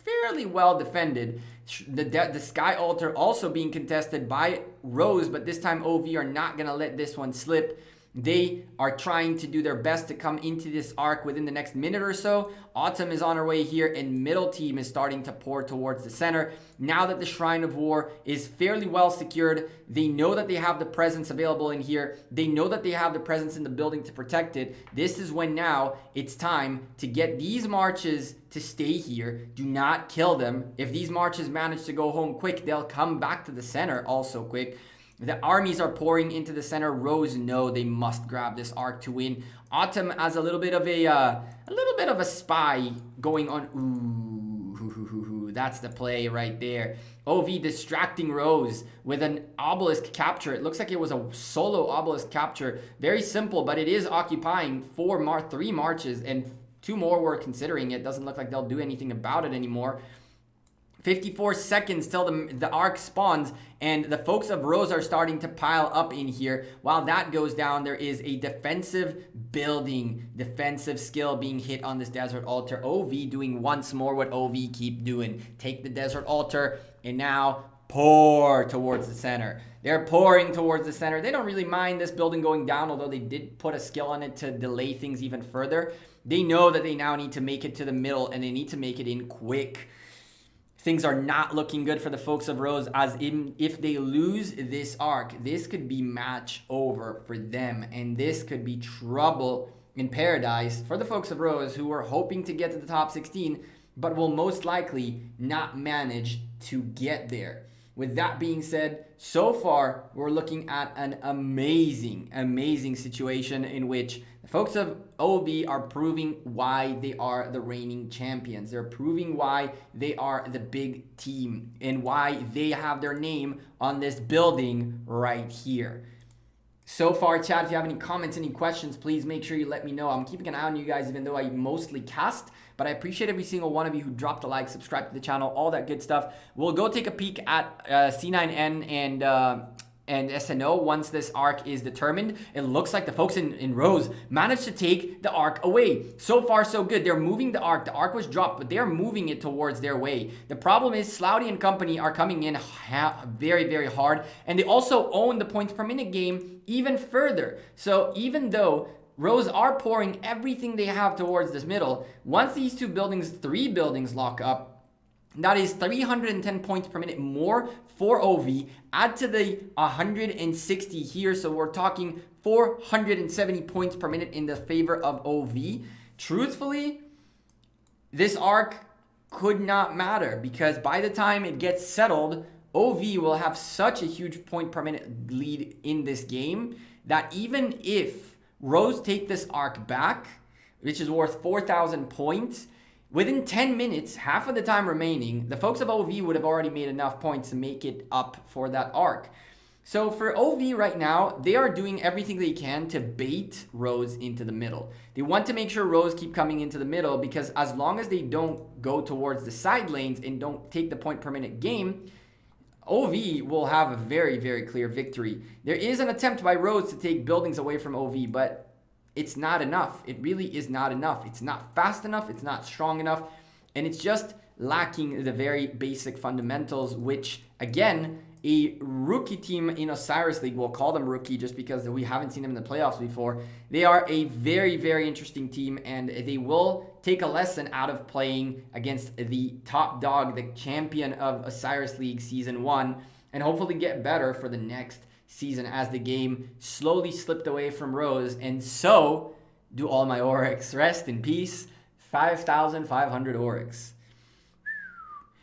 fairly well defended. The Sky Altar also being contested by r0se, but this time OV are not going to let this one slip. They are trying to do their best to come into this arc within the next minute or so. Autumn is on her way here, and middle team is starting to pour towards the center. Now that the Shrine of War is fairly well secured, they know that they have the presence available in here. They know that they have the presence in the building to protect it. This is when now it's time to get these marches to stay here. Do not kill them. If these marches manage to go home quick, they'll come back to the center also quick. The armies are pouring into the center. r0se know they must grab this arc to win. Autumn has a little bit of a spy going on. Ooh, that's the play right there. OV distracting r0se with an obelisk capture. It looks like it was a solo obelisk capture. Very simple, but it is occupying 3 marches, and 2 more were considering it. Doesn't look like they'll do anything about it anymore. 54 seconds till the arc spawns, and the folks of r0se are starting to pile up in here. While that goes down, there is a defensive skill being hit on this desert altar. OV doing once more what OV keep doing. Take the desert altar and now pour towards the center. They're pouring towards the center. They don't really mind this building going down, although they did put a skill on it to delay things even further. They know that they now need to make it to the middle, and they need to make it in quick. Things are not looking good for the folks of r0se, as if they lose this arc, this could be match over for them, and this could be trouble in paradise for the folks of r0se, who are hoping to get to the top 16, but will most likely not manage to get there. With that being said, so far, we're looking at an amazing situation in which the folks of OV are proving why they are the reigning champions. They're proving why they are the big team and why they have their name on this building right here. So far, chat, if you have any comments, any questions, please make sure you let me know. I'm keeping an eye on you guys, even though I mostly cast, but I appreciate every single one of you who dropped a like, subscribe to the channel, all that good stuff. We'll go take a peek at C9N and SNO once this arc is determined. It looks like the folks in r0se managed to take the arc away. So far, so good. They're moving the arc. The arc was dropped, but they're moving it towards their way. The problem is Slouty and company are coming in very hard, and they also own the points per minute game even further. So even though r0se are pouring everything they have towards this middle, once these 3 buildings lock up, that is 310 points per minute more for OV. Add to the 160 here, so we're talking 470 points per minute in the favor of OV. Truthfully, this arc could not matter, because by the time it gets settled, OV will have such a huge point per minute lead in this game that even if r0se take this arc back, which is worth 4,000 points, within 10 minutes, half of the time remaining, the folks of OV would have already made enough points to make it up for that arc. So for OV right now, they are doing everything they can to bait r0se into the middle. They want to make sure r0se keep coming into the middle, because as long as they don't go towards the side lanes and don't take the point per minute game, OV will have a very clear victory. There is an attempt by r0se to take buildings away from OV, but it's not enough. It really is not enough. It's not fast enough. It's not strong enough. And it's just lacking the very basic fundamentals, which again, a rookie team in Osiris League, we'll call them rookie just because we haven't seen them in the playoffs before. They are a very, very interesting team, and they will take a lesson out of playing against the top dog, the champion of Osiris League Season 1, and hopefully get better for the next season as the game slowly slipped away from r0se, and so do all my Oryx. Rest in peace, 5,500 Oryx.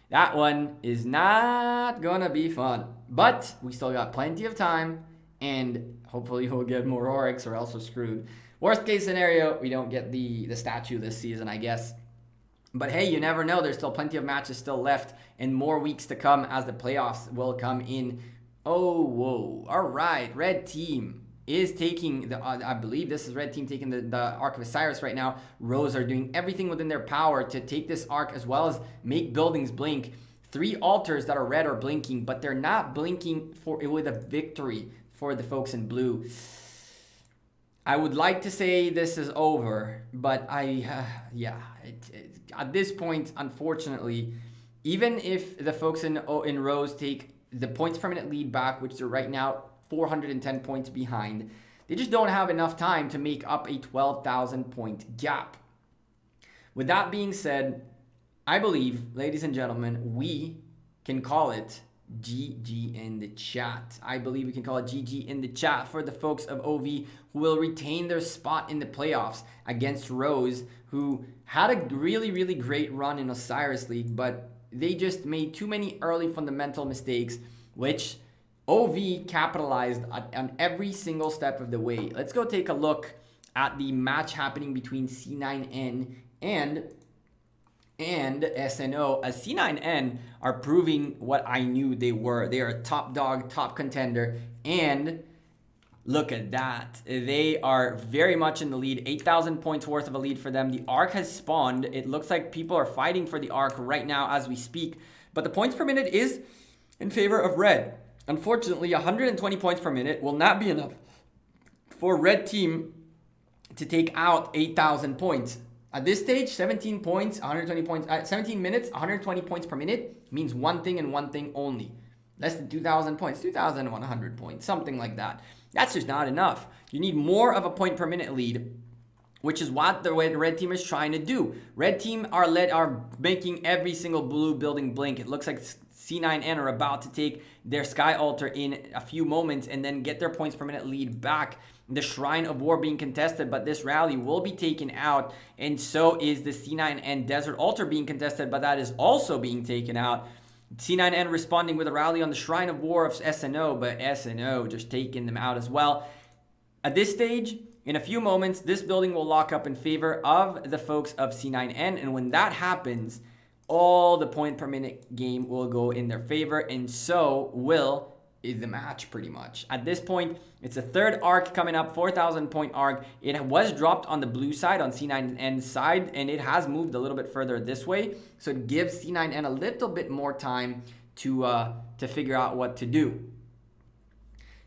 That one is not gonna be fun, but we still got plenty of time, and hopefully we'll get more Oryx or else we're screwed. Worst case scenario, we don't get the statue this season, I guess. But hey, you never know. There's still plenty of matches still left and more weeks to come as the playoffs will come in. Oh, whoa. All right, red team is taking the, I believe this is red team taking the Ark of Osiris right now. r0se are doing everything within their power to take this Ark as well as make buildings blink. 3 altars that are red are blinking, but they're not blinking with a victory for the folks in blue. I would like to say this is over, but yeah, at this point, unfortunately, even if the folks in r0se take the points per minute lead back, which they're right now 410 points behind, they just don't have enough time to make up a 12,000 point gap. With that being said, I believe, ladies and gentlemen, we can call it GG in the chat. I believe we can call it GG in the chat for the folks of OV who will retain their spot in the playoffs against r0se, who had a really, really great run in Osiris League, but they just made too many early fundamental mistakes, which OV capitalized on every single step of the way. Let's go take a look at the match happening between C9N and SNO, as C9N are proving what I knew they were. They are a top dog, top contender, and look at that. They are very much in the lead. 8,000 points worth of a lead for them. The Ark has spawned. It looks like people are fighting for the Ark right now as we speak, but the points per minute is in favor of red. Unfortunately, 120 points per minute will not be enough for red team to take out 8,000 points. At this stage, 17 points, 120 points, 17 minutes, 120 points per minute means one thing and one thing only. Less than 2,000 points, 2,100 points, something like that. That's just not enough. You need more of a point per minute lead, which is what the red team is trying to do. Red team are making every single blue building blink. It looks like C9N are about to take their Sky Altar in a few moments and then get their points per minute lead back. The Shrine of War being contested, but this rally will be taken out, and so is the C9N Desert Altar being contested, but that is also being taken out. C9N responding with a rally on the Shrine of War of SNO, but SNO just taking them out as well. At this stage, in a few moments, this building will lock up in favor of the folks of C9N, and when that happens, all the point per minute game will go in their favor, and so will is the match pretty much. At this point, it's a third arc coming up, 4,000 point arc. It was dropped on the blue side, on C9N's side, and it has moved a little bit further this way. So it gives C9N a little bit more time to figure out what to do.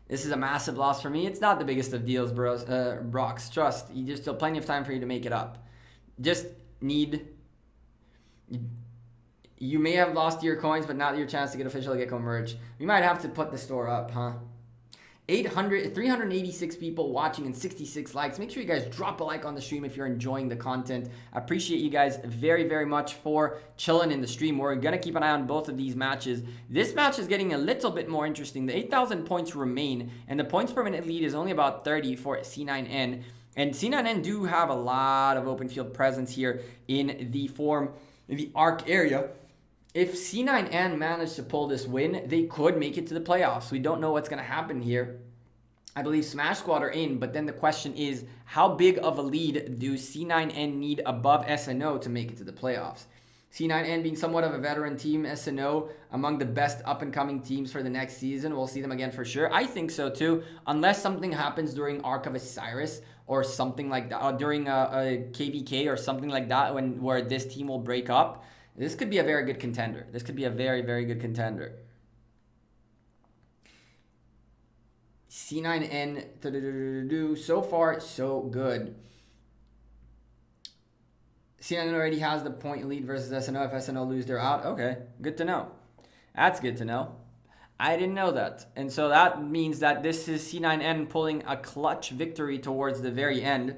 This is a massive loss for me. It's not the biggest of deals, bros, Brox. Trust, there's still plenty of time for you to make it up. Just need... You may have lost your coins, but not your chance to get official Gekko merch. We might have to put the store up, huh? 386 people watching and 66 likes. Make sure you guys drop a like on the stream if you're enjoying the content. I appreciate you guys very, very much for chilling in the stream. We're going to keep an eye on both of these matches. This match is getting a little bit more interesting. The 8,000 points remain, and the points per minute lead is only about 30 for C9N. And C9N do have a lot of open field presence here in the Arc area. If C9N managed to pull this win, they could make it to the playoffs. We don't know what's going to happen here. I believe Smash Squad are in, but then the question is, how big of a lead do C9N need above SNO to make it to the playoffs? C9N being somewhat of a veteran team, SNO among the best up-and-coming teams for the next season. We'll see them again for sure. I think so too, unless something happens during Ark of Osiris or something like that, or during a KVK or something like that, where this team will break up. This could be a very good contender. This could be a very, very good contender. C9N, so far, so good. C9N already has the point lead versus SNO. If SNO lose, they're out. Okay, good to know. That's good to know. I didn't know that. And so that means that this is C9N pulling a clutch victory towards the very end.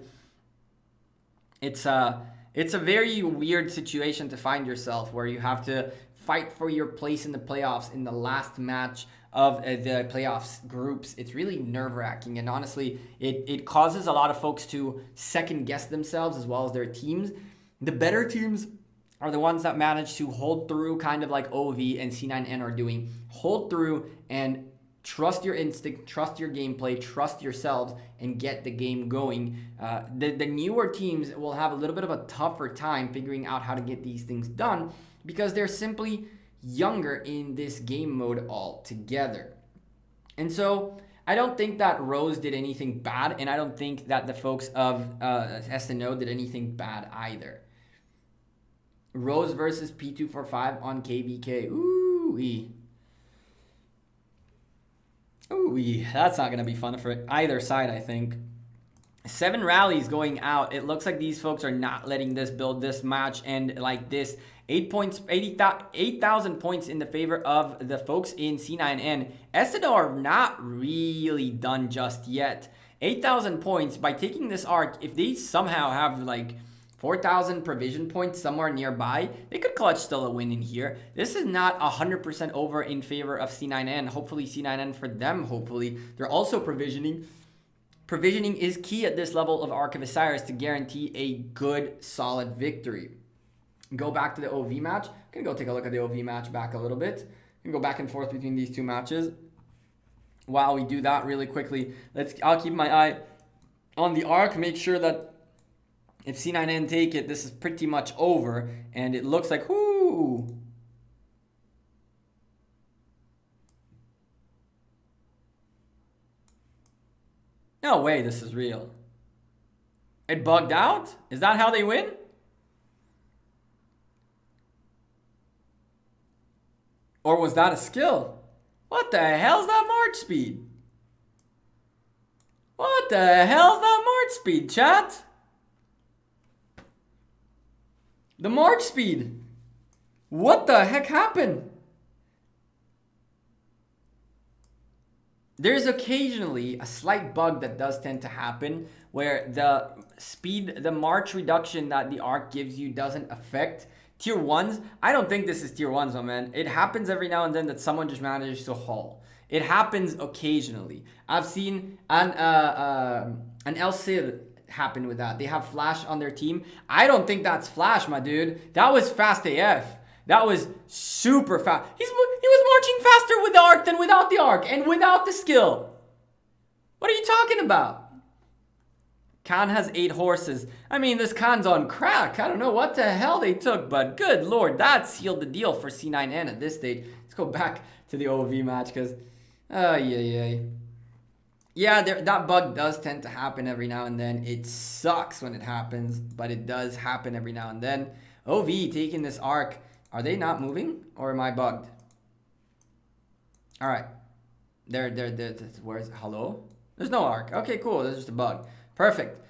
It's a very weird situation to find yourself where you have to fight for your place in the playoffs in the last match of the playoffs groups. It's really nerve-wracking, and honestly, it causes a lot of folks to second guess themselves as well as their teams. The better teams are the ones that manage to hold through, kind of like OV and C9N are doing. Hold through and trust your instinct, trust your gameplay, trust yourselves, and get the game going. The newer teams will have a little bit of a tougher time figuring out how to get these things done because they're simply younger in this game mode altogether. And so I don't think that r0se did anything bad, and I don't think that the folks of SNO did anything bad either. r0se versus P245 on KBK. Ooh-wee. Ooh-wee. That's not going to be fun for either side, I think. 7 rallies going out. It looks like these folks are not letting this build this match end like this. 8,000 points in the favor of the folks in C9N. SNO are not really done just yet. 8,000 points by taking this arc. If they somehow have like 4,000 provision points somewhere nearby, they could clutch still a win in here. This is not 100% over in favor of C9N. Hopefully C9N for them, hopefully. They're also provisioning. Provisioning is key at this level of Arc of Osiris to guarantee a good, solid victory. Go back to the OV match. I'm going to go take a look at the OV match back a little bit. And go back and forth between these two matches. While we do that really quickly, I'll keep my eye on the Arc, make sure that if C9N take it, this is pretty much over. And it looks like, whoo! No way this is real. It bugged out? Is that how they win? Or was that a skill? What the hell's that march speed? What the hell's that march speed, chat? The march speed. What the heck happened? There's occasionally a slight bug that does tend to happen where the speed, the march reduction that the arc gives you doesn't affect tier 1s. I don't think this is tier 1s, my man. It happens every now and then that someone just manages to haul. It happens occasionally. I've seen an r0se happen with that. They have Flash on their team. I don't think that's Flash, my dude. That was fast AF. That was super fast. He was marching faster with the arc than without the arc and without the skill. What are you talking about? Khan has 8 horses. I mean, this Khan's on crack. I don't know what the hell they took, but good lord, that sealed the deal for C9N at this stage. Let's go back to the OV match because, yeah, that bug does tend to happen every now and then. It sucks when it happens, but it does happen every now and then. OV taking this arc. Are they not moving or am I bugged? All right. Where's, hello? There's no arc. Okay, cool. There's just a bug. Perfect.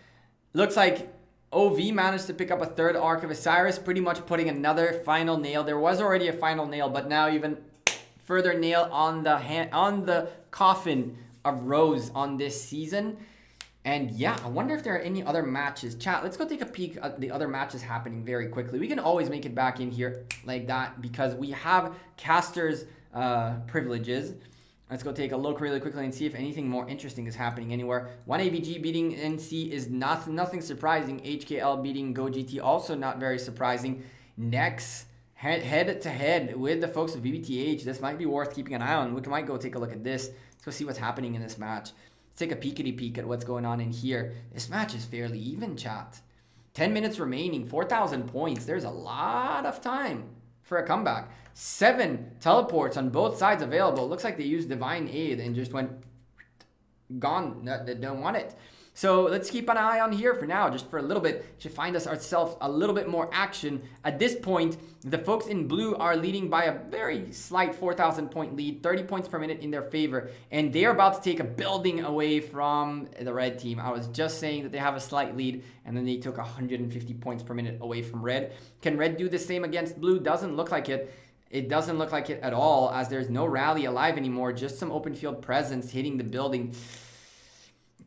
Looks like OV managed to pick up a 3rd Arc of Osiris, pretty much putting another final nail. There was already a final nail, but now even further nail on the coffin of r0se on this season. And yeah, I wonder if there are any other matches. Chat, let's go take a peek at the other matches happening very quickly. We can always make it back in here like that because we have caster's privileges. Let's go take a look really quickly and see if anything more interesting is happening anywhere. 1AVG beating NC is nothing surprising. HKL beating GoGT, also not very surprising. Next, head to head with the folks of BBTH. This might be worth keeping an eye on. We might go take a look at this. Let's go see what's happening in this match. Let's take a peekity peek at what's going on in here. This match is fairly even, chat. 10 minutes remaining, 4,000 points. There's a lot of time for a comeback. 7 teleports on both sides available. Looks like they used Divine Aid and just went gone. They don't want it. So let's keep an eye on here for now, just for a little bit, to find ourselves a little bit more action. At this point, the folks in blue are leading by a very slight 4,000 point lead, 30 points per minute in their favor, and they are about to take a building away from the red team. I was just saying that they have a slight lead, and then they took 150 points per minute away from red. Can red do the same against blue? Doesn't look like it. It doesn't look like it at all, as there's no rally alive anymore, just some open field presence hitting the building.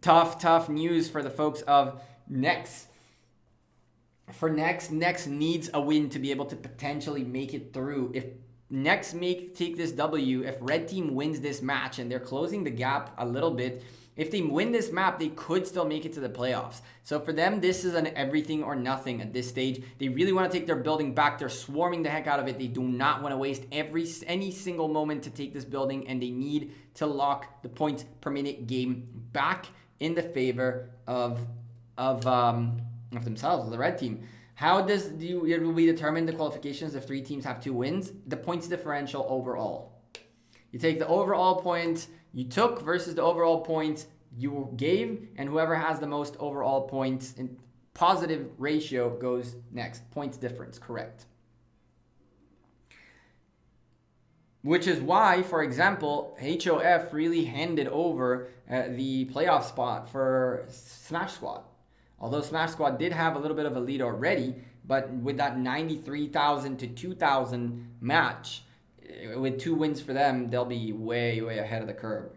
Tough news for the folks of Nex. For Nex needs a win to be able to potentially make it through. If Nex take this W, if red team wins this match, and they're closing the gap a little bit, if they win this map, they could still make it to the playoffs. So for them, this is an everything or nothing at this stage. They really want to take their building back. They're swarming the heck out of it. They do not want to waste any single moment to take this building, and they need to lock the points per minute game back in the favor of themselves, the red team. How will we determine the qualifications if 3 teams have 2 wins? The points differential overall. You take the overall points you took versus the overall points you gave, and whoever has the most overall points in positive ratio goes next. Points difference, correct. Which is why, for example, HOF really handed over the playoff spot for Smash Squad. Although Smash Squad did have a little bit of a lead already, but with that 93,000 to 2,000 match, with 2 wins for them, they'll be way ahead of the curve.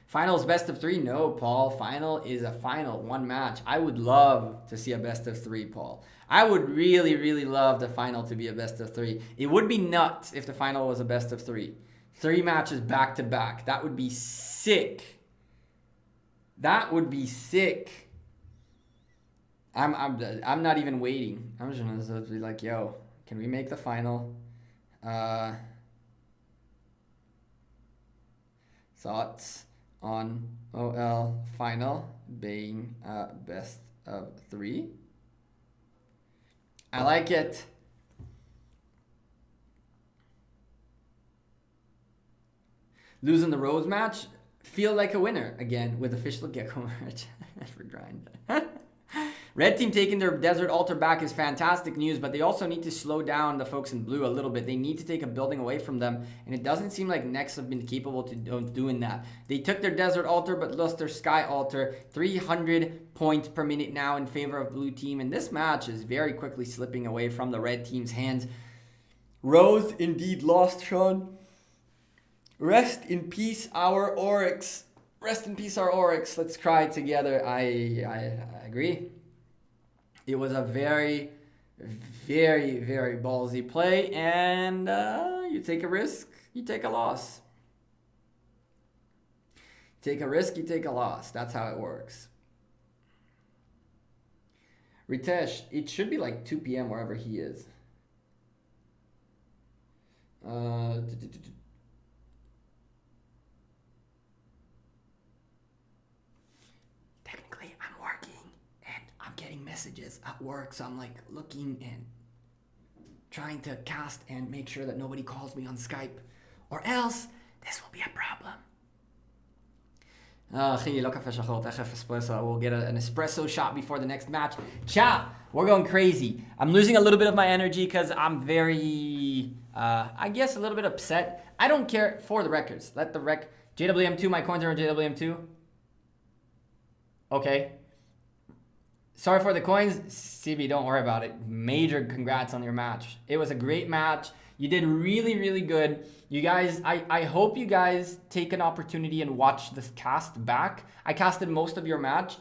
Finals best of 3? No, Paul. Final is a final, 1 match. I would love to see a best of 3, Paul. I would really love the final to be a best of 3. It would be nuts if the final was a best of 3. 3 matches back to back. That would be sick. That would be sick. I'm not even waiting. I'm just gonna be like, yo, can we make the final? Thoughts on OL final being best of 3? I like it. Losing the Rose match, feel like a winner again with official Gekko merch for grind. Red team taking their desert altar back is fantastic news, but they also need to slow down the folks in blue a little bit. They need to take a building away from them, and it doesn't seem like Nex have been capable of doing that. They took their desert altar, but lost their sky altar. 300 points per minute now in favor of blue team, and this match is very quickly slipping away from the red team's hands. Rose indeed lost, Sean. Rest in peace, our Oryx. Rest in peace, our Oryx. Let's cry together. I agree. It was a very ballsy play, and you take a risk, you take a loss. Take a risk, you take a loss. That's how it works. Ritesh, it should be like 2 p.m. wherever he is. Technically, I'm working and I'm getting messages at work, so I'm like looking and trying to cast and make sure that nobody calls me on Skype, or else this will be a problem. We'll get an espresso shot before the next match. Chat, we're going crazy. I'm losing a little bit of my energy because I'm very, I guess, a little bit upset. I don't care for the records. Let the JWM2, my coins are on JWM2. Okay. Sorry for the coins. CB, don't worry about it. Major congrats on your match. It was a great match. You did really good. You guys, I hope you guys take an opportunity and watch this cast back. I casted most of your match.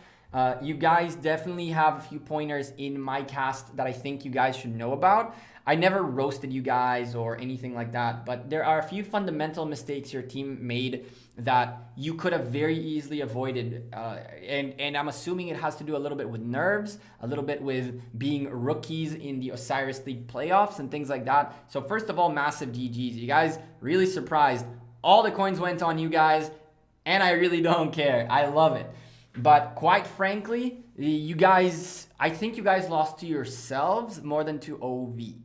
You guys definitely have a few pointers in my cast that I think you guys should know about. I never roasted you guys or anything like that, but there are a few fundamental mistakes your team made that you could have very easily avoided. And I'm assuming it has to do a little bit with nerves, a little bit with being rookies in the Osiris League playoffs and things like that. So first of all, massive GGs. You guys really surprised. All the coins went on you guys, and I really don't care. I love it. But quite frankly, you guys, I think you guys lost to yourselves more than to OV.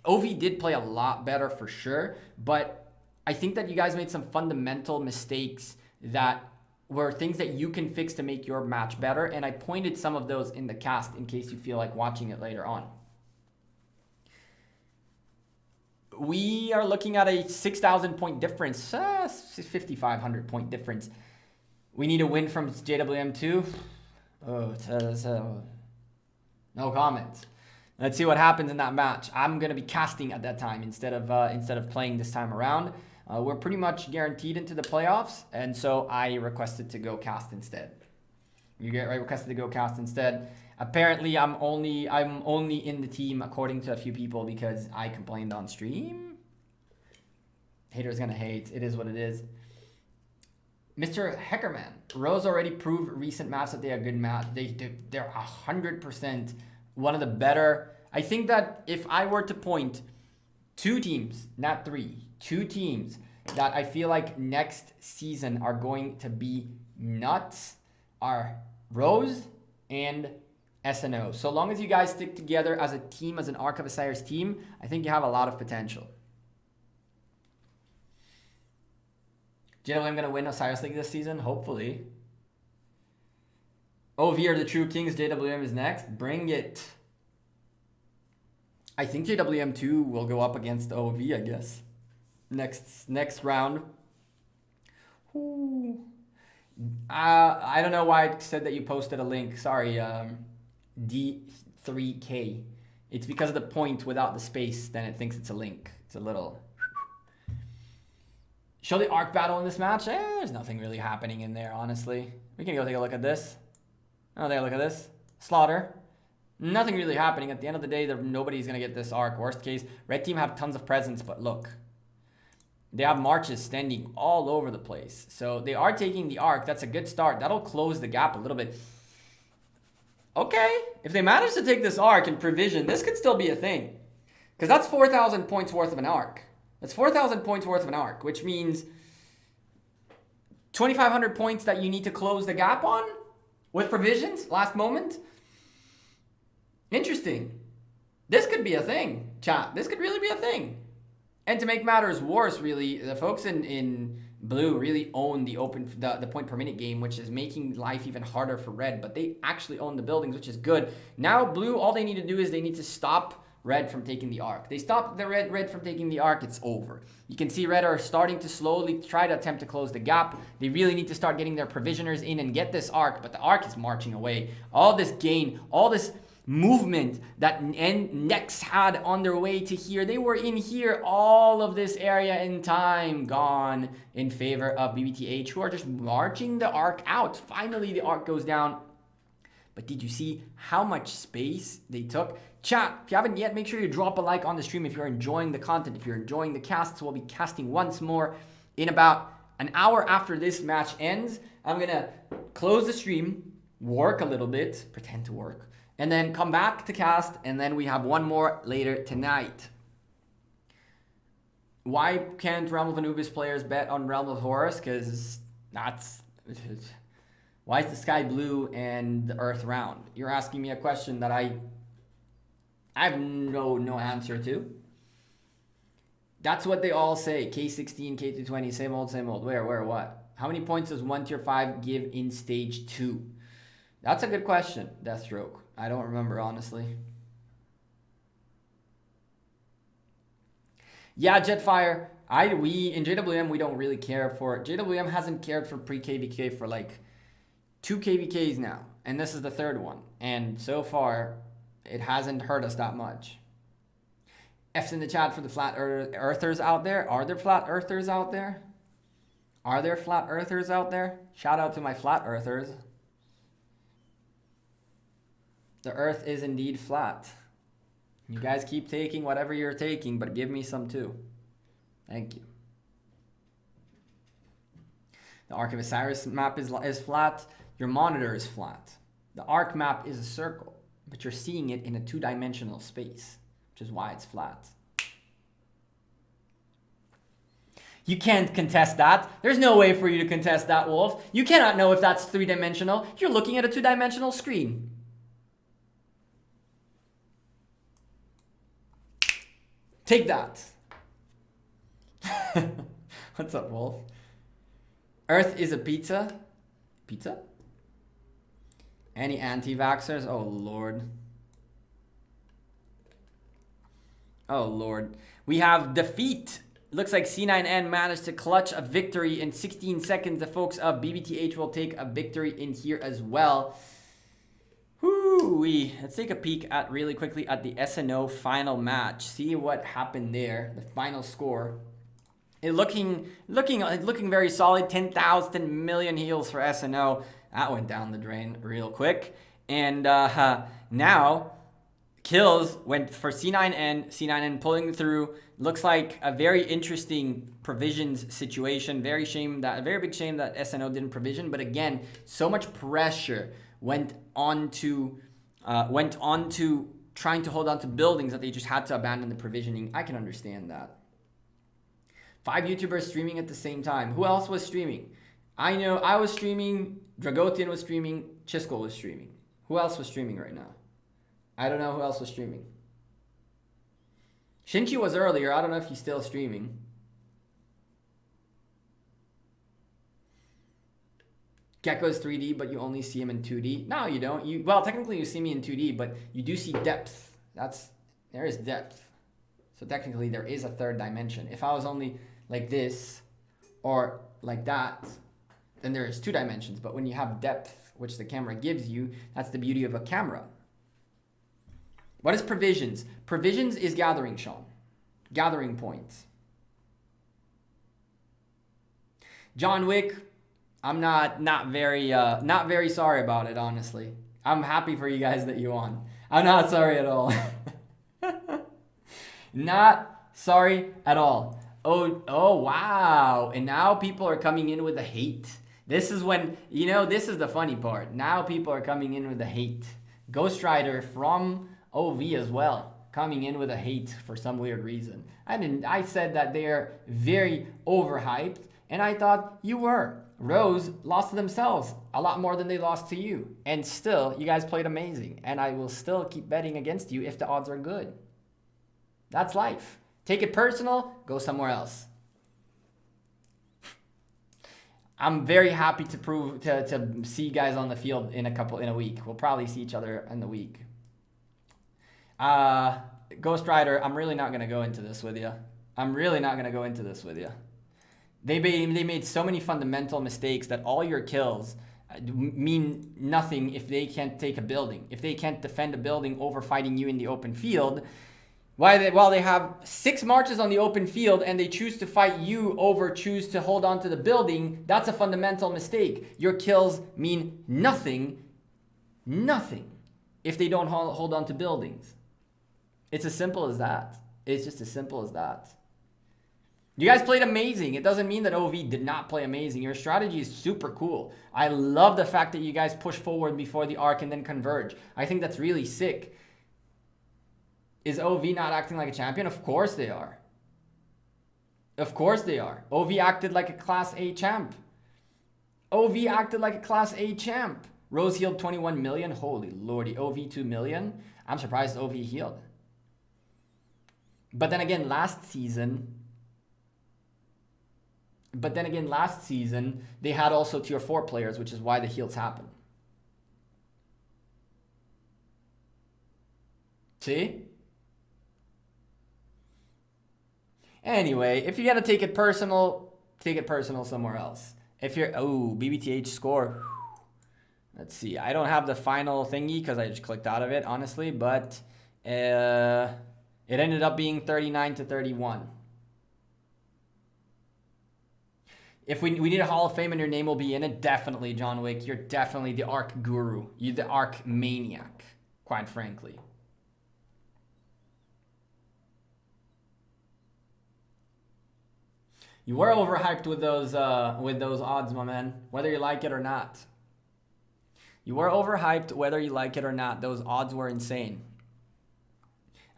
OV did play a lot better for sure, but I think that you guys made some fundamental mistakes that were things that you can fix to make your match better. And I pointed some of those in the cast in case you feel like watching it later on. We are looking at a 6,000 point difference, 5,500 point difference. We need a win from JWM2. Oh, no comments. Let's see what happens in that match. I'm gonna be casting at that time instead of playing this time around. We're pretty much guaranteed into the playoffs, and so I requested to go cast instead. I requested to go cast instead. Apparently, I'm only in the team according to a few people because I complained on stream. Haters gonna hate. It is what it is. Mr. Heckerman, r0se already proved recent maps that they are good maps. They're 100% one of the better. I think that if I were to point 2 teams, not 3, 2 teams that I feel like next season are going to be nuts are r0se and SNO. So long as you guys stick together as a team, as an Ark of Osiris team, I think you have a lot of potential. JWM going to win Osiris League this season? Hopefully. OV are the true kings. JWM is next. Bring it. I think JWM2 will go up against OV, I guess. Next round. Ooh. I don't know why I said that you posted a link. Sorry, D3K. It's because of the point without the space, then it thinks it's a link. It's a little... Show the Ark battle in this match? There's nothing really happening in there, honestly. We can go take a look at this. Oh, take a look at this. Slaughter. Nothing really happening. At the end of the day, nobody's going to get this Ark. Worst case, red team have tons of presence, but look. They have marches standing all over the place. So they are taking the Ark. That's a good start. That'll close the gap a little bit. Okay. If they manage to take this Ark and provision, this could still be a thing. Because that's 4,000 points worth of an Ark. That's 4,000 points worth of an Ark, which means 2,500 points that you need to close the gap on with provisions, last moment. Interesting. This could be a thing, chat. This could really be a thing. And to make matters worse, really, the folks in blue really own the point per minute game, which is making life even harder for red, but they actually own the buildings, which is good. Now blue, all they need to do is they need to stop red from taking the Ark. They stopped the red from taking the Ark, it's over. You can see red are starting to slowly try to attempt to close the gap. They really need to start getting their provisioners in and get this Ark, but the Ark is marching away. All this gain, all this movement that Nex had on their way to here, they were in here, all of this area in time gone in favor of BBTH, who are just marching the Ark out. Finally, the Ark goes down. But did you see how much space they took? Chat, if you haven't yet, make sure you drop a like on the stream if you're enjoying the content, if you're enjoying the casts. We'll be casting once more in about an hour after this match ends. I'm going to close the stream, work a little bit, pretend to work, and then come back to cast, and then we have one more later tonight. Why can't Realm of Anubis players bet on Realm of Horus? Because that's... Why is the sky blue and the earth round? You're asking me a question that I have no answer to. That's what they all say. K16, K220, same old, same old. Where, what? How many points does 1 tier 5 give in stage 2? That's a good question, Deathstroke. I don't remember, honestly. Yeah, Jetfire. We in JWM, we don't really care for it. JWM hasn't cared for pre-KVK for like 2 KVKs now, and this is the 3rd one, and so far it hasn't hurt us that much. F's in the chat for the flat earthers out there. Are there flat earthers out there? Are there flat earthers out there? Shout out to my flat earthers. The earth is indeed flat. You guys keep taking whatever you're taking, but give me some too. Thank you. The Ark of Osiris map is flat. Your monitor is flat. The Ark map is a circle, but you're seeing it in a 2-dimensional space, which is why it's flat. You can't contest that. There's no way for you to contest that, Wolf. You cannot know if that's 3-dimensional. You're looking at a 2-dimensional screen. Take that. What's up, Wolf? Earth is a pizza. Pizza? Any anti-vaxxers? Oh, Lord. Oh, Lord. We have defeat. Looks like C9N managed to clutch a victory in 16 seconds. The folks of BBTH will take a victory in here as well. Whoo-wee. Let's take a peek at really quickly at the SNO final match. See what happened there. The final score. It looking very solid. 10,000 million heals for SNO. That went down the drain real quick. And now kills went for C9N. C9N pulling through. Looks like a very interesting provisions situation. Very big shame that SNO didn't provision. But again, so much pressure went on to trying to hold on to buildings that they just had to abandon the provisioning. I can understand that. 5 YouTubers streaming at the same time. Who else was streaming? I know I was streaming. Dragotian was streaming. Chisco was streaming. Who else was streaming right now? I don't know who else was streaming. Shinchi was earlier. I don't know if he's still streaming. Gekko's 3D, but you only see him in 2D. No, you don't. Well, technically you see me in 2D, but you do see depth. There is depth. So technically there is a third dimension. If I was only like this or like that, then there is 2 dimensions. But when you have depth, which the camera gives you, that's the beauty of a camera. What is provisions? Provisions is gathering, Sean. Gathering points. John Wick, I'm not very sorry about it, honestly. I'm happy for you guys that you won. I'm not sorry at all. Not sorry at all. Oh wow. And now people are coming in with the hate. This is when, this is the funny part. Now people are coming in with the hate. Ghost Rider from OV as well, coming in with a hate for some weird reason. I said that they're very overhyped, and I thought you were. r0se lost to themselves a lot more than they lost to you. And still, you guys played amazing. And I will still keep betting against you if the odds are good. That's life. Take it personal, go somewhere else. I'm very happy to see you guys on the field in a week. We'll probably see each other in the week. Ghost Rider, I'm really not going to go into this with you. They made so many fundamental mistakes that all your kills mean nothing if they can't take a building. If they can't defend a building over fighting you in the open field, while they have 6 marches on the open field and they choose to fight you over choose to hold on to the building, that's a fundamental mistake. Your kills mean nothing if they don't hold on to buildings. It's as simple as that. It's just as simple as that. You guys played amazing. It doesn't mean that OV did not play amazing. Your strategy is super cool. I love the fact that you guys push forward before the arc and then converge. I think that's really sick. Is OV not acting like a champion? Of course they are. Of course they are. OV acted like a Class A champ. OV acted like a Class A champ. r0se healed 21 million. Holy lordy. OV 2 million. I'm surprised OV healed. But then again, last season, they had also tier 4 players, which is why the heals happen. See? Anyway, if you gotta take it personal somewhere else. If you're, BBTH score. Let's see. I don't have the final thingy because I just clicked out of it, honestly, but it ended up being 39-31. If we need a Hall of Fame and your name will be in it, definitely, John Wick. You're definitely the Arc Guru. You're the Arc Maniac, quite frankly. You were overhyped with those odds, my man, whether you like it or not. You were overhyped whether you like it or not. Those odds were insane.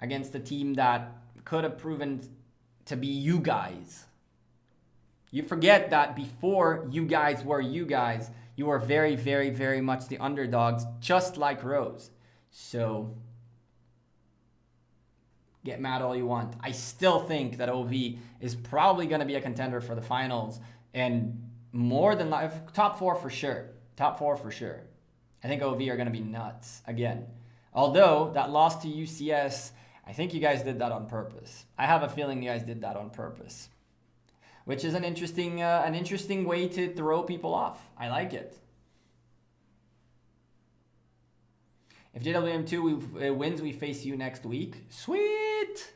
Against a team that could have proven to be you guys. You forget that before you guys were you guys, you were very, very, very much the underdogs, just like r0se. So, get mad all you want. I still think that OV is probably going to be a contender for the finals. And more than top 4 for sure. Top 4 for sure. I think OV are going to be nuts again. Although that loss to UCS, I think you guys did that on purpose. I have a feeling you guys did that on purpose, which is an interesting way to throw people off. I like it. If JWM2 wins, we face you next week. Sweet.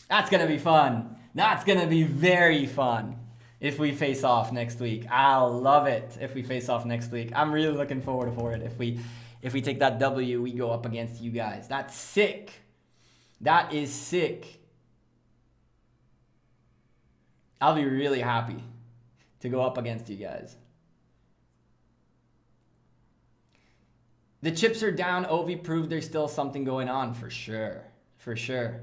That's going to be fun. That's going to be very fun if we face off next week. I'll love it if we face off next week. I'm really looking forward for it. If we take that W, we go up against you guys. That's sick. That is sick. I'll be really happy to go up against you guys. The chips are down. Ovi proved there's still something going on for sure. For sure.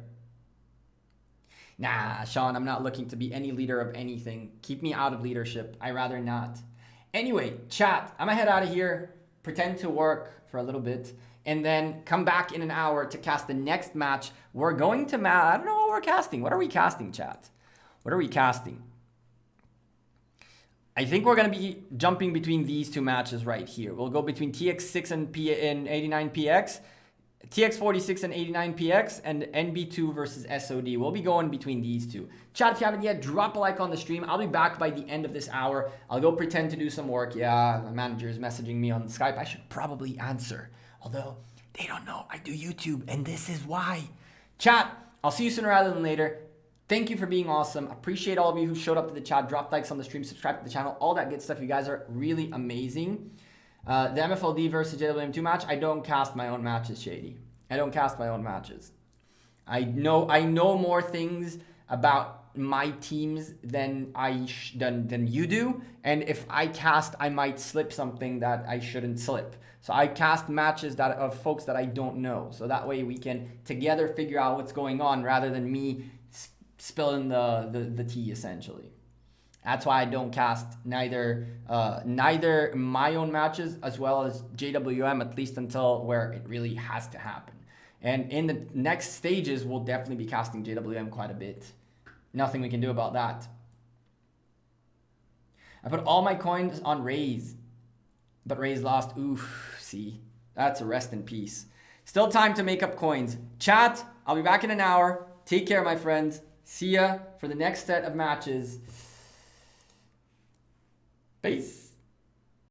Nah, Sean, I'm not looking to be any leader of anything. Keep me out of leadership. I rather not. Anyway, chat, I'm gonna head out of here, pretend to work for a little bit, and then come back in an hour to cast the next match. We're going to I don't know what we're casting. What are we casting, chat? What are we casting? I think we're going to be jumping between these two matches right here. We'll go between TX6 and 89PX, TX46 and 89PX, and NB2 versus SOD. We'll be going between these two. Chat, if you haven't yet, drop a like on the stream. I'll be back by the end of this hour. I'll go pretend to do some work. Yeah, my manager is messaging me on Skype. I should probably answer. Although, they don't know I do YouTube, and this is why. Chat, I'll see you sooner rather than later. Thank you for being awesome. Appreciate all of you who showed up to the chat, dropped likes on the stream, subscribe to the channel, all that good stuff. You guys are really amazing. The MFLD versus JWM2 match, I don't cast my own matches, Shady. I don't cast my own matches. I know more things about my teams than than you do, and if I cast, I might slip something that I shouldn't slip. So I cast matches of folks that I don't know, so that way we can together figure out what's going on rather than me spilling the tea, essentially. That's why I don't cast neither my own matches as well as JWM, at least until where it really has to happen. And in the next stages, we'll definitely be casting JWM quite a bit. Nothing we can do about that. I put all my coins on r0se, but r0se lost. Oof, see, that's a rest in peace. Still time to make up coins. Chat, I'll be back in an hour. Take care, my friends. See ya for the next set of matches. Peace.